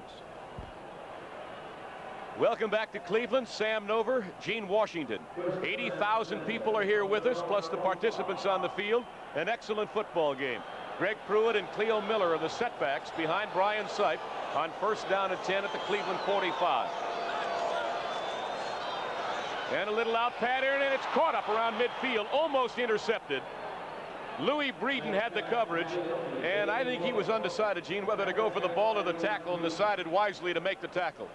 Welcome back to Cleveland. Sam Nover, Gene Washington. 80,000 people are here with us, plus the participants on the field. An excellent football game. Greg Pruitt and Cleo Miller are the setbacks behind Brian Sipe on first down and 10 at the Cleveland 45. And a little out pattern, and it's caught up around midfield, almost intercepted. Louis Breeden had the coverage, and I think he was undecided, Gene, whether to go for the ball or the tackle, and decided wisely to make the tackle.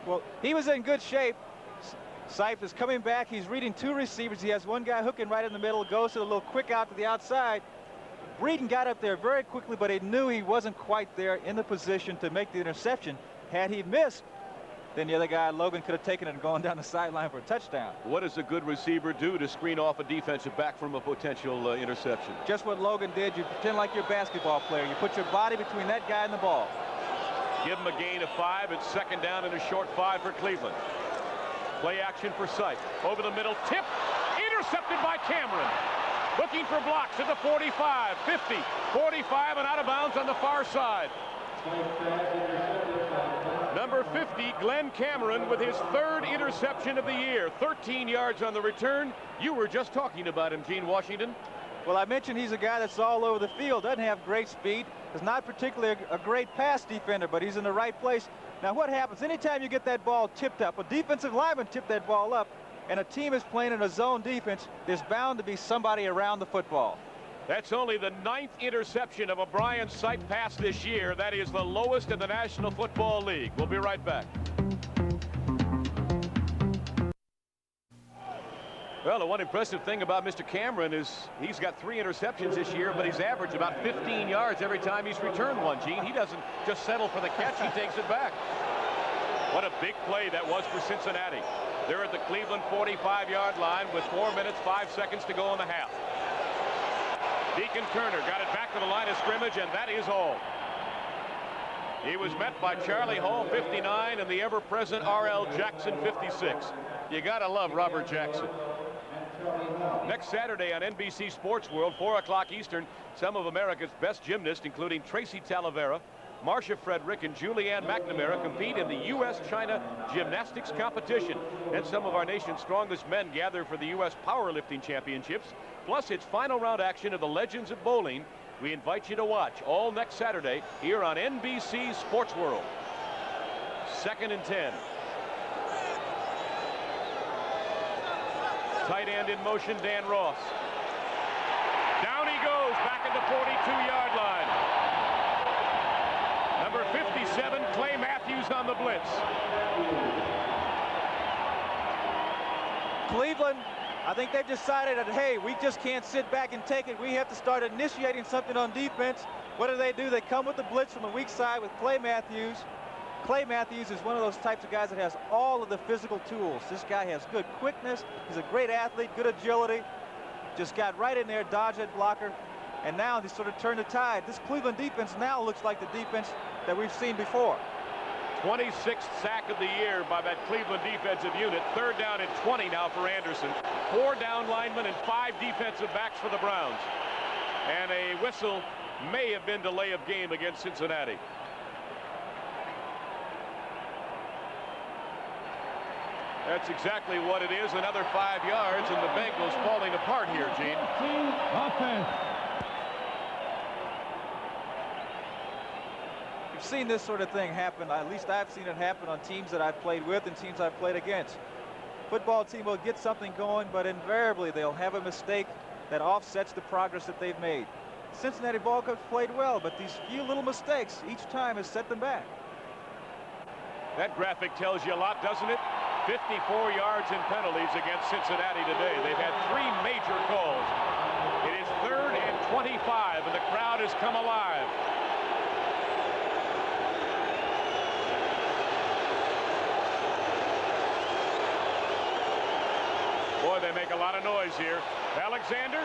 Well, he was in good shape. Sipe is coming back. He's reading 2 receivers. He has one guy hooking right in the middle, goes to the little quick out to the outside. Breeden got up there very quickly, but he knew he wasn't quite there in the position to make the interception. Had he missed, then the other guy, Logan, could have taken it and gone down the sideline for a touchdown. What does a good receiver do to screen off a defensive back from a potential interception? Just what Logan did. You pretend like you're a basketball player. You put your body between that guy and the ball. Give him a gain of 5. It's second down and a short 5 for Cleveland. Play action for Sipe. Over the middle, tip, intercepted by Cameron. Looking for blocks at the 45, 50, 45, and out of bounds on the far side. Number 50, Glenn Cameron, with his 3rd interception of the year. 13 yards on the return. You were just talking about him, Gene Washington. Well, I mentioned he's a guy that's all over the field, doesn't have great speed, is not particularly a great pass defender, but he's in the right place. Now, what happens anytime you get that ball tipped up, a defensive lineman tipped that ball up, and a team is playing in a zone defense, there's bound to be somebody around the football. That's only the 9th interception of a Brian Sipe pass this year. That is the lowest in the National Football League. We'll be right back. Well, the one impressive thing about Mr. Cameron is he's got 3 interceptions this year, but he's averaged about 15 yards every time he's returned one, Gene. He doesn't just settle for the catch, he takes it back. What a big play that was for Cincinnati. They're at the Cleveland 45-yard line with 4 minutes, 5 seconds to go in the half. Deacon Turner got it back to the line of scrimmage, and that is all. He was met by Charlie Hall, 59, and the ever-present R.L. Jackson, 56. You gotta love Robert Jackson. Next Saturday on NBC Sports World, 4 o'clock Eastern, some of America's best gymnasts, including Tracy Talavera, Marcia Frederick, and Julianne McNamara, compete in the U.S.-China gymnastics competition. And some of our nation's strongest men gather for the U.S. Powerlifting Championships. Plus, it's final round action of the Legends of Bowling. We invite you to watch all next Saturday here on NBC Sports World. 2nd and 10. Tight end in motion, Dan Ross. Down he goes, back at the 42-yard line. Number 57, Clay Matthews on the blitz. Cleveland, I think they've decided that, hey, we just can't sit back and take it. We have to start initiating something on defense. What do? They come with the blitz from the weak side with Clay Matthews. Clay Matthews is one of those types of guys that has all of the physical tools. This guy has good quickness. He's a great athlete, good agility. Just got right in there, dodged that blocker, and now he sort of turned the tide. This Cleveland defense now looks like the defense that we've seen before. 26th sack of the year by that Cleveland defensive unit. 3rd down and 20 now for Anderson. 4 down linemen and 5 defensive backs for the Browns. And a whistle may have been delay of game against Cincinnati. That's exactly what it is. Another 5 yards, and the Bengals falling apart here, Gene. Offense. You've seen this sort of thing happen. At least I've seen it happen on teams that I've played with and teams I've played against. Football team will get something going, but invariably they'll have a mistake that offsets the progress that they've made. Cincinnati ball club played well, but these few little mistakes each time has set them back. That graphic tells you a lot, doesn't it? 54 yards in penalties against Cincinnati today. They've had 3 major calls. It is 3rd and 25, and the crowd has come alive. Boy, they make a lot of noise here. Alexander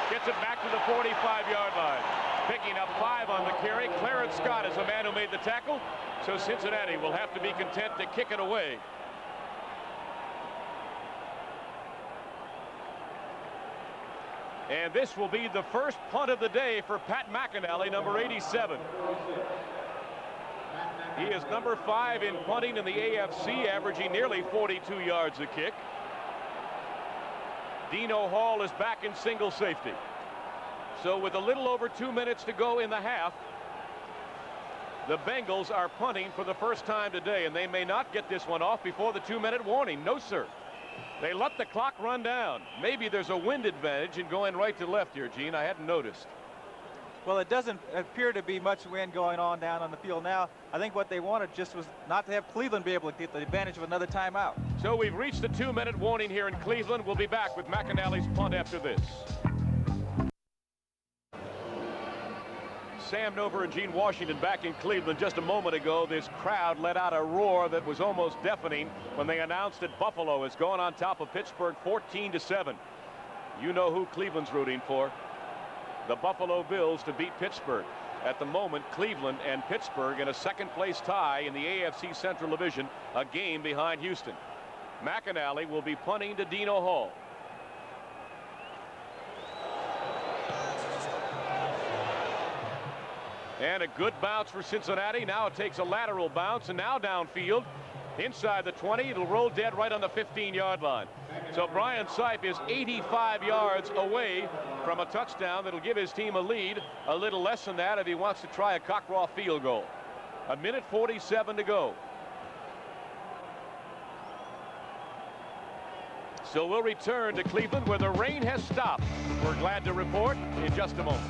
gets it back to the 45-yard line. Picking up 5 on the carry. Clarence Scott is the man who made the tackle. So Cincinnati will have to be content to kick it away. And this will be the first punt of the day for Pat McInally, number 87. He is number 5 in punting in the AFC, averaging nearly 42 yards a kick. Dino Hall is back in single safety. So with a little over 2 minutes to go in the half, the Bengals are punting for the first time today, and they may not get this one off before the 2-minute warning. No, sir. They let the clock run down. Maybe there's a wind advantage in going right to left here, Gene. I hadn't noticed. Well, it doesn't appear to be much wind going on down on the field now. I think what they wanted just was not to have Cleveland be able to get the advantage of another timeout. So we've reached the 2-minute warning here in Cleveland. We'll be back with McInally's punt after this. Sam Nover and Gene Washington back in Cleveland just a moment ago. This crowd let out a roar that was almost deafening when they announced that Buffalo is going on top of Pittsburgh 14-7. You know who Cleveland's rooting for. The Buffalo Bills to beat Pittsburgh. At the moment, Cleveland and Pittsburgh in a second-place tie in the AFC Central Division, a game behind Houston. McInally will be punting to Dino Hall. And a good bounce for Cincinnati. Now it takes a lateral bounce, and now downfield Inside the 20, it'll roll dead right on the 15-yard line. So Brian Sipe is 85 yards away from a touchdown that'll give his team a lead. A little less than that if he wants to try a cock-raw field goal. 1:47 to go. So we'll return to Cleveland where the rain has stopped. We're glad to report in just a moment.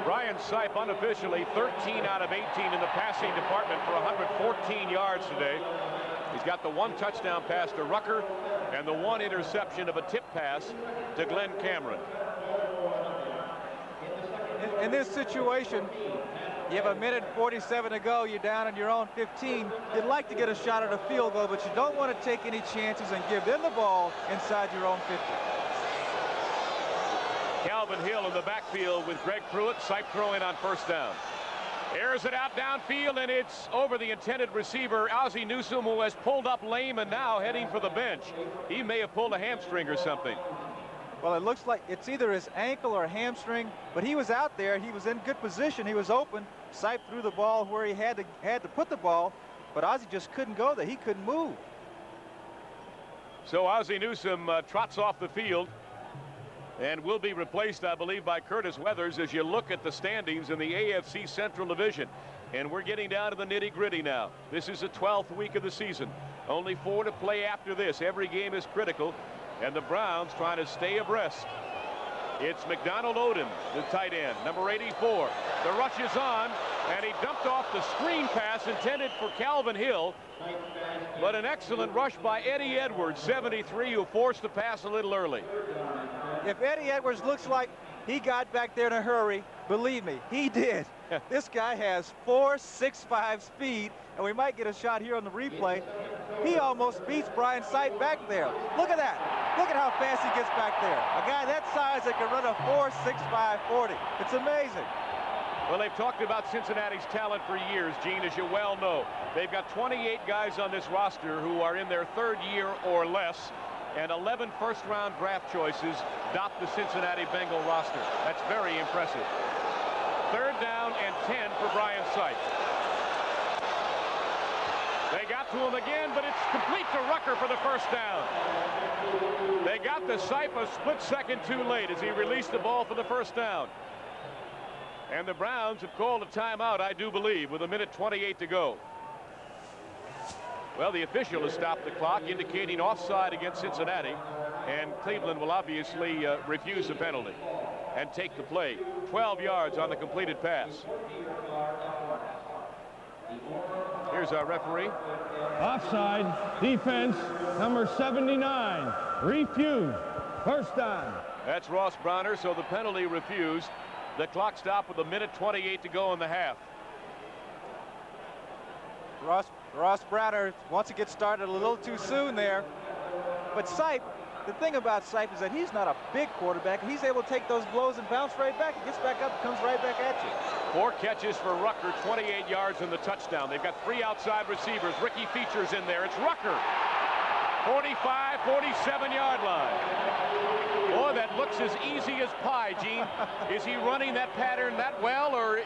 Brian Sipe unofficially 13 out of 18 in the passing department for 114 yards today. He's got the 1 touchdown pass to Rucker and the 1 interception of a tip pass to Glenn Cameron. In this situation, you have 1:47 to go. You're down on your own 15. You'd like to get a shot at a field goal, but you don't want to take any chances and give them the ball inside your own 50. Calvin Hill in the backfield with Greg Pruitt. Sipe throwing on first down. Airs it out downfield, and it's over the intended receiver, Ozzie Newsome, who has pulled up lame and now heading for the bench. He may have pulled a hamstring or something. Well, it looks like it's either his ankle or hamstring, but he was out there. He was in good position. He was open. Sipe threw the ball where he had to put the ball, but Ozzie just couldn't go there. He couldn't move. So Ozzie Newsome trots off the field and will be replaced, I believe, by Curtis Weathers as you look at the standings in the AFC Central Division. And we're getting down to the nitty-gritty now. This is the 12th week of the season. Only 4 to play after this. Every game is critical, and the Browns trying to stay abreast. It's McDonald Odom, the tight end, number 84. The rush is on, and he dumped off the screen pass intended for Calvin Hill. But an excellent rush by Eddie Edwards, 73, who forced the pass a little early. If Eddie Edwards looks like he got back there in a hurry, believe me, he did. This guy has 4.65 speed, and we might get a shot here on the replay. He almost beats Brian Sipe back there. Look at that. Look at how fast he gets back there. A guy that size that can run a 4.65 40. It's amazing. Well, they've talked about Cincinnati's talent for years, Gene, as you well know. They've got 28 guys on this roster who are in their 3rd year or less, and 11 first-round draft choices dot the Cincinnati Bengal roster. That's very impressive. 3rd down and 10 for Brian Sipe. They got to him again, but it's complete to Rucker for the first down. They got to Sipe a split second too late as he released the ball for the first down. And the Browns have called a timeout, I do believe, with 1:28 to go. Well, the official has stopped the clock, indicating offside against Cincinnati, and Cleveland will obviously refuse the penalty and take the play. 12 yards on the completed pass. Here's our referee. Offside, defense, number 79, refused. First down. That's Ross Browner, so the penalty refused. The clock stopped with 1:28 to go in the half. Ross Browner wants to get started a little too soon there. But Sipe, the thing about Sipe is that he's not a big quarterback. He's able to take those blows and bounce right back. He gets back up, comes right back at you. 4 catches for Rucker, 28 yards in the touchdown. They've got 3 outside receivers. Ricky Features in there. It's Rucker. 45, 47-yard line. Boy, that looks as easy as pie, Gene. Is he running that pattern that well, or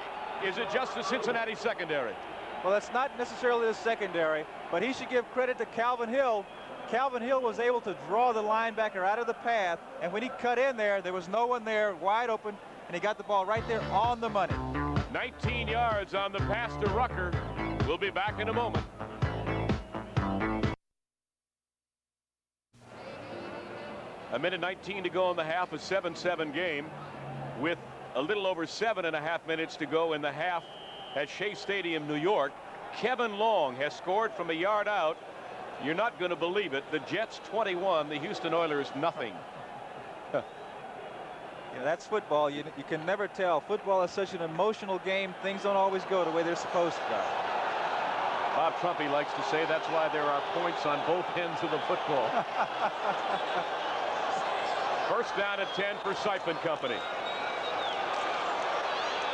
is it just the Cincinnati secondary? Well, it's not necessarily the secondary, but he should give credit to Calvin Hill. Calvin Hill was able to draw the linebacker out of the path, and when he cut in there was no one there, wide open, and he got the ball right there on the money. 19 yards on the pass to Rucker. We'll be back in a moment. A minute 19 to go in the half, a 7-7 game with a little over 7.5 minutes to go in the half at Shea Stadium, New York. Kevin Long has scored from a yard out. You're not going to believe it. The Jets 21, the Houston Oilers nothing. You know, that's football. You can never tell. Football is such an emotional game. Things don't always go the way they're supposed to go. Bob Trumpy likes to say that's why there are points on both ends of the football. First down at 10 for Sipe and company.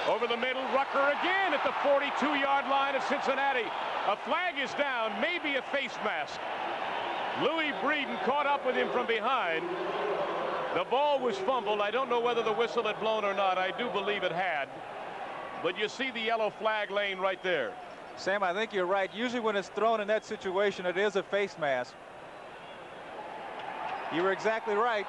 Over the middle, Rucker again at the 42-yard line of Cincinnati. A flag is down, maybe a face mask. Louis Breeden caught up with him from behind. The ball was fumbled. I don't know whether the whistle had blown or not. I do believe it had. But you see the yellow flag laying right there. Sam, I think you're right. Usually when it's thrown in that situation, it is a face mask. You were exactly right.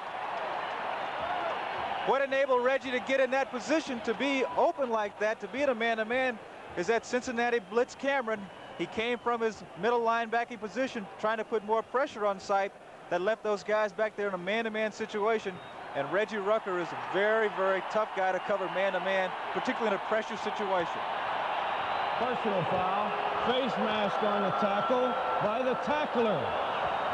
What enabled Reggie to get in that position, to be open like that, to be in a man-to-man, is that Cincinnati blitz Cameron. He came from his middle linebacking position, trying to put more pressure on Sipe. That left those guys back there in a man-to-man situation. And Reggie Rucker is a very, very tough guy to cover man-to-man, particularly in a pressure situation. Personal foul, face mask on the tackle by the tackler.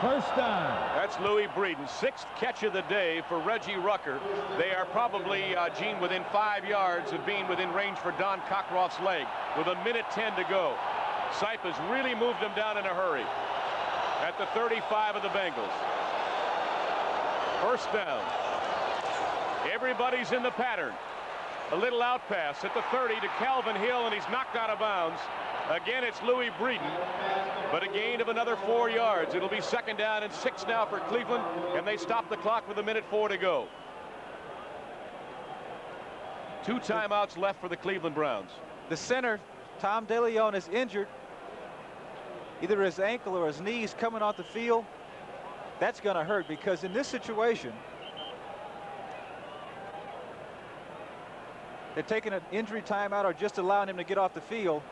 First down. That's Louis Breeden, 6th catch of the day for Reggie Rucker. They are probably, Gene, within 5 yards of being within range for Don Cockroft's leg with 1:10 to go. Sipe has really moved him down in a hurry at the 35 of the Bengals. First down. Everybody's in the pattern. A little out pass at the 30 to Calvin Hill, and he's knocked out of bounds. Again, it's Louis Breeden, but a gain of another 4 yards. It'll be 2nd down and 6 now for Cleveland, and they stop the clock with 1:04 to go. 2 timeouts left for the Cleveland Browns. The center, Tom DeLeon, is injured. Either his ankle or his knees coming off the field. That's going to hurt, because in this situation, they're taking an injury timeout or just allowing him to get off the field.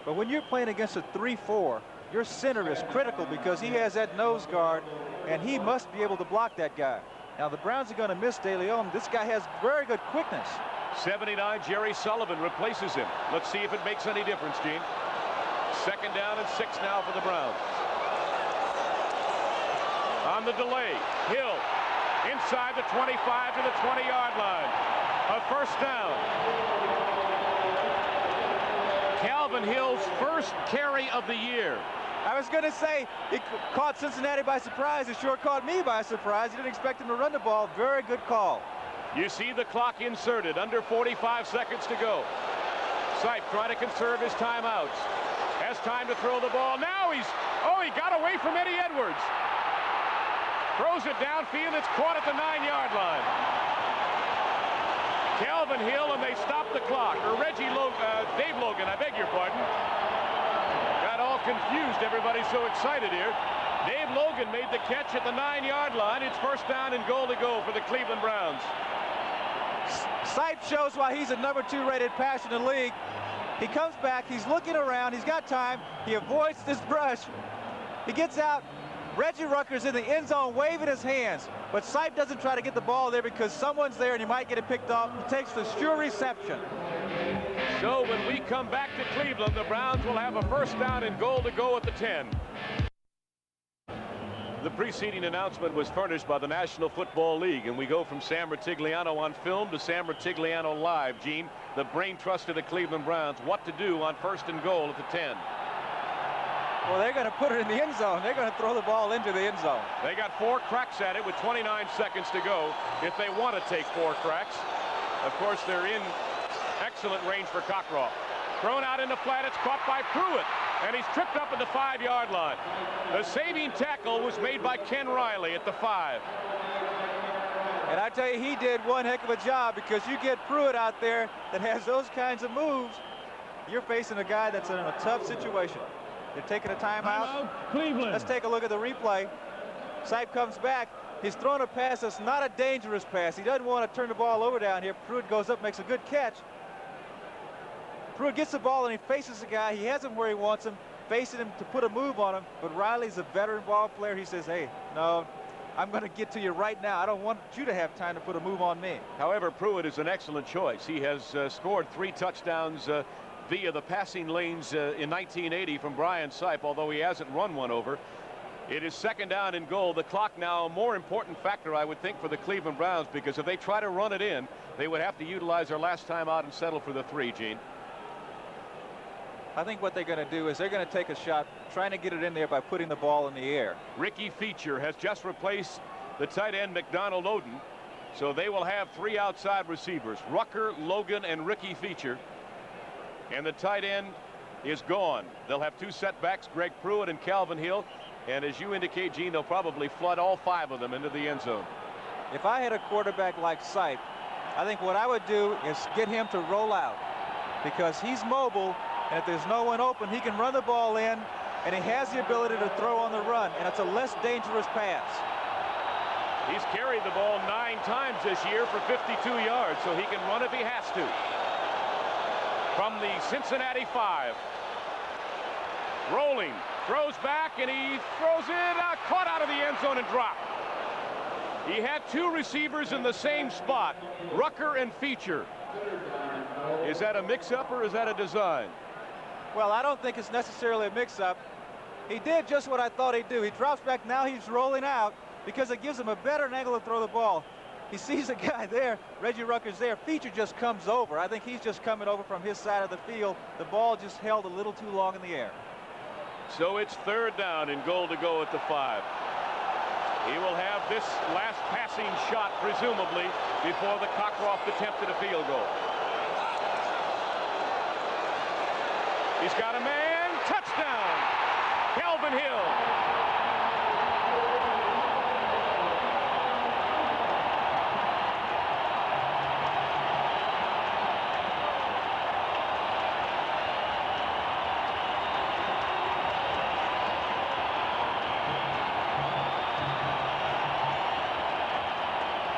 But when you're playing against a 3-4, your center is critical, because he has that nose guard, and he must be able to block that guy. Now, the Browns are going to miss DeLeon. This guy has very good quickness. 79, Jerry Sullivan replaces him. Let's see if it makes any difference, Gene. 2nd down and 6 now for the Browns. On the delay, Hill inside the 25 to the 20-yard line. A first down. Calvin Hill's first carry of the year. I was going to say, it caught Cincinnati by surprise. It sure caught me by surprise. You didn't expect him to run the ball. Very good call. You see the clock inserted. Under 45 seconds to go. Sipe trying to conserve his timeouts. Has time to throw the ball. Now he got away from Eddie Edwards. Throws it downfield. It's caught at the 9-yard line. Calvin Hill, and they stop the clock. Or Dave Logan, I beg your pardon. Got all confused. Everybody's so excited here. Dave Logan made the catch at the 9-yard line. It's first down and goal to go for the Cleveland Browns. Sipe shows why he's a number 2 rated passer in the league. He comes back. He's looking around. He's got time. He avoids this brush. He gets out. Reggie Rucker's in the end zone waving his hands. But Sipe doesn't try to get the ball there, because someone's there and he might get it picked off. He takes the sure reception. So when we come back to Cleveland, the Browns will have a first down and goal to go at the 10. The preceding announcement was furnished by the National Football League, and we go from Sam Ratigliano on film to Sam Ratigliano live. Gene, the brain trust of the Cleveland Browns, what to do on first and goal at the 10. Well, they're going to put it in the end zone. They're going to throw the ball into the end zone. They got 4 cracks at it with 29 seconds to go if they want to take 4 cracks. Of course, they're in excellent range for Cockroft. Thrown out in the flat. It's caught by Pruitt, and he's tripped up at the 5-yard line. The saving tackle was made by Ken Riley at the 5. And I tell you, he did one heck of a job, because you get Pruitt out there that has those kinds of moves, you're facing a guy that's in a tough situation. They're taking a timeout. Cleveland. Let's take a look at the replay. Sipe comes back. He's thrown a pass that's not a dangerous pass. He doesn't want to turn the ball over down here. Pruitt goes up, makes a good catch. Pruitt gets the ball and he faces the guy. He has him where he wants him, facing him to put a move on him. But Riley's a veteran ball player. He says, hey, no, I'm going to get to you right now. I don't want you to have time to put a move on me. However, Pruitt is an excellent choice. He has scored 3 touchdowns via the passing lanes in 1980 from Brian Sipe, although he hasn't run one over. It is 2nd down and goal. The clock now a more important factor, I would think, for the Cleveland Browns, because if they try to run it in, they would have to utilize their last time out and settle for the 3, Gene. I think what they're going to do is they're going to take a shot, trying to get it in there by putting the ball in the air. Ricky Feature has just replaced the tight end McDonald Oden. So they will have 3 outside receivers, Rucker, Logan, and Ricky Feature. And the tight end is gone. They'll have 2 setbacks, Greg Pruitt and Calvin Hill. And as you indicate, Gene, they'll probably flood all 5 of them into the end zone. If I had a quarterback like Sipe, I think what I would do is get him to roll out, because he's mobile, and if there's no one open, he can run the ball in, and he has the ability to throw on the run, and it's a less dangerous pass. He's carried the ball 9 times this year for 52 yards, so he can run if he has to. From the Cincinnati 5. Rolling, throws back, and he throws it, caught out of the end zone and dropped. He had 2 receivers in the same spot, Rucker and Feature. Is that a mix-up or is that a design? Well, I don't think it's necessarily a mix-up. He did just what I thought he'd do. He drops back, now he's rolling out because it gives him a better angle to throw the ball. He sees a guy there, Reggie Rucker's there. Feature just comes over. I think he's just coming over from his side of the field. The ball just held a little too long in the air. So it's 3rd down and goal to go at the 5. He will have this last passing shot, presumably, before the Cockcroft attempted a field goal. He's got a man. Touchdown! Calvin Hill.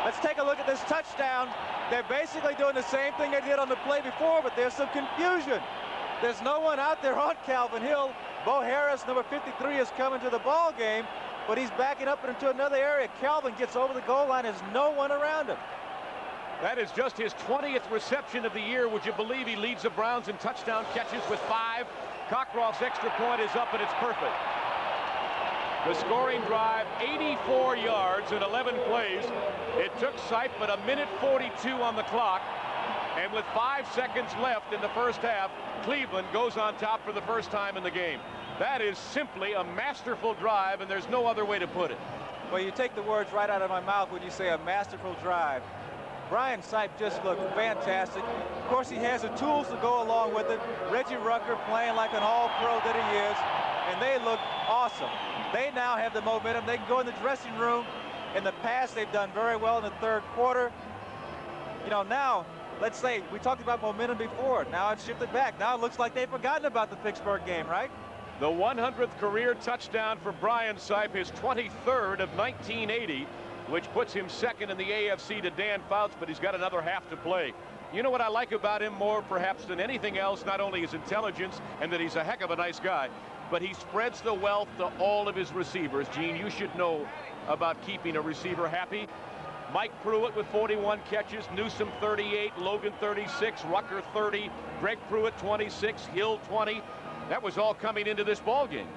Let's take a look at this touchdown. They're basically doing the same thing they did on the play before, but there's some confusion. There's no one out there on Calvin Hill. Bo Harris, number 53, is coming to the ball game, but he's backing up into another area. Calvin gets over the goal line. There's no one around him. That is just his 20th reception of the year. Would you believe he leads the Browns in touchdown catches with 5? Cockcroft's extra point is up, and it's perfect. The scoring drive, 84 yards in 11 plays. It took Sipe but 1:42 on the clock. And with 5 seconds left in the first half, Cleveland goes on top for the first time in the game. That is simply a masterful drive, and there's no other way to put it. Well, you take the words right out of my mouth when you say a masterful drive. Brian Sipe just looked fantastic. Of course, he has the tools to go along with it. Reggie Rucker playing like an all-pro that he is, and they look awesome. They now have the momentum. They can go in the dressing room. In the past, they've done very well in the 3rd quarter. You know, now, let's say, we talked about momentum before. Now it's shifted back. Now it looks like they've forgotten about the Pittsburgh game, right? The 100th career touchdown for Brian Sipe, his 23rd of 1980, which puts him 2nd in the AFC to Dan Fouts, but he's got another half to play. You know what I like about him more perhaps than anything else? Not only his intelligence and that he's a heck of a nice guy, but he spreads the wealth to all of his receivers. Gene, you should know about keeping a receiver happy. Mike Pruitt with 41 catches, Newsom 38, Logan 36, Rucker 30, Greg Pruitt 26, Hill 20. That was all coming into this ball game.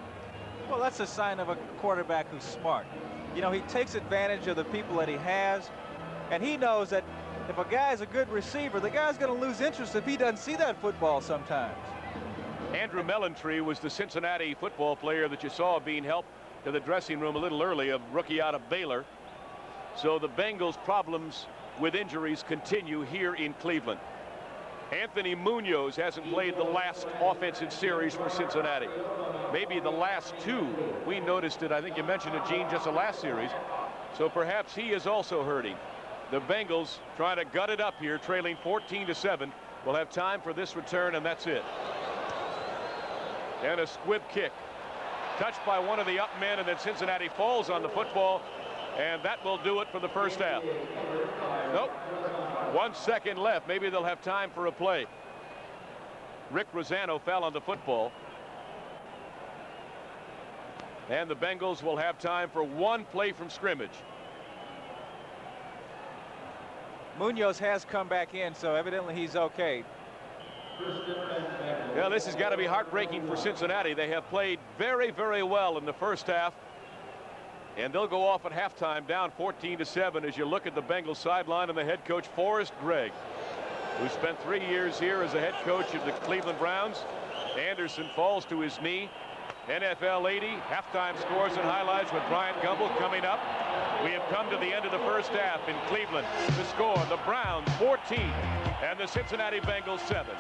Well, that's a sign of a quarterback who's smart. You know, he takes advantage of the people that he has, and he knows that if a guy's a good receiver, the guy's going to lose interest if he doesn't see that football sometimes. Andrew Mellentree was the Cincinnati football player that you saw being helped to the dressing room a little early, a rookie out of Baylor. So the Bengals' problems with injuries continue here in Cleveland. Anthony Munoz hasn't played the last offensive series for Cincinnati. Maybe the last 2. We noticed it. I think you mentioned it, Gene, just the last series. So perhaps he is also hurting. The Bengals trying to gut it up here, trailing 14-7. We'll have time for this return, and that's it. And a squib kick. Touched by one of the up men, and then Cincinnati falls on the football, and that will do it for the first half. Nope. 1 second left. Maybe they'll have time for a play. Rick Rossano fell on the football. And the Bengals will have time for 1 play from scrimmage. Munoz has come back in, so evidently he's okay. Yeah, this has got to be heartbreaking for Cincinnati. They have played very, very well in the first half. And they'll go off at halftime down 14-7 as you look at the Bengals sideline and the head coach, Forrest Gregg, who spent 3 years here as a head coach of the Cleveland Browns Anderson falls to his knee. NFL 80, halftime scores and highlights with Brian Gumble coming up. We have come to the end of the first half in Cleveland. The score, the Browns 14 and the Cincinnati Bengals 7.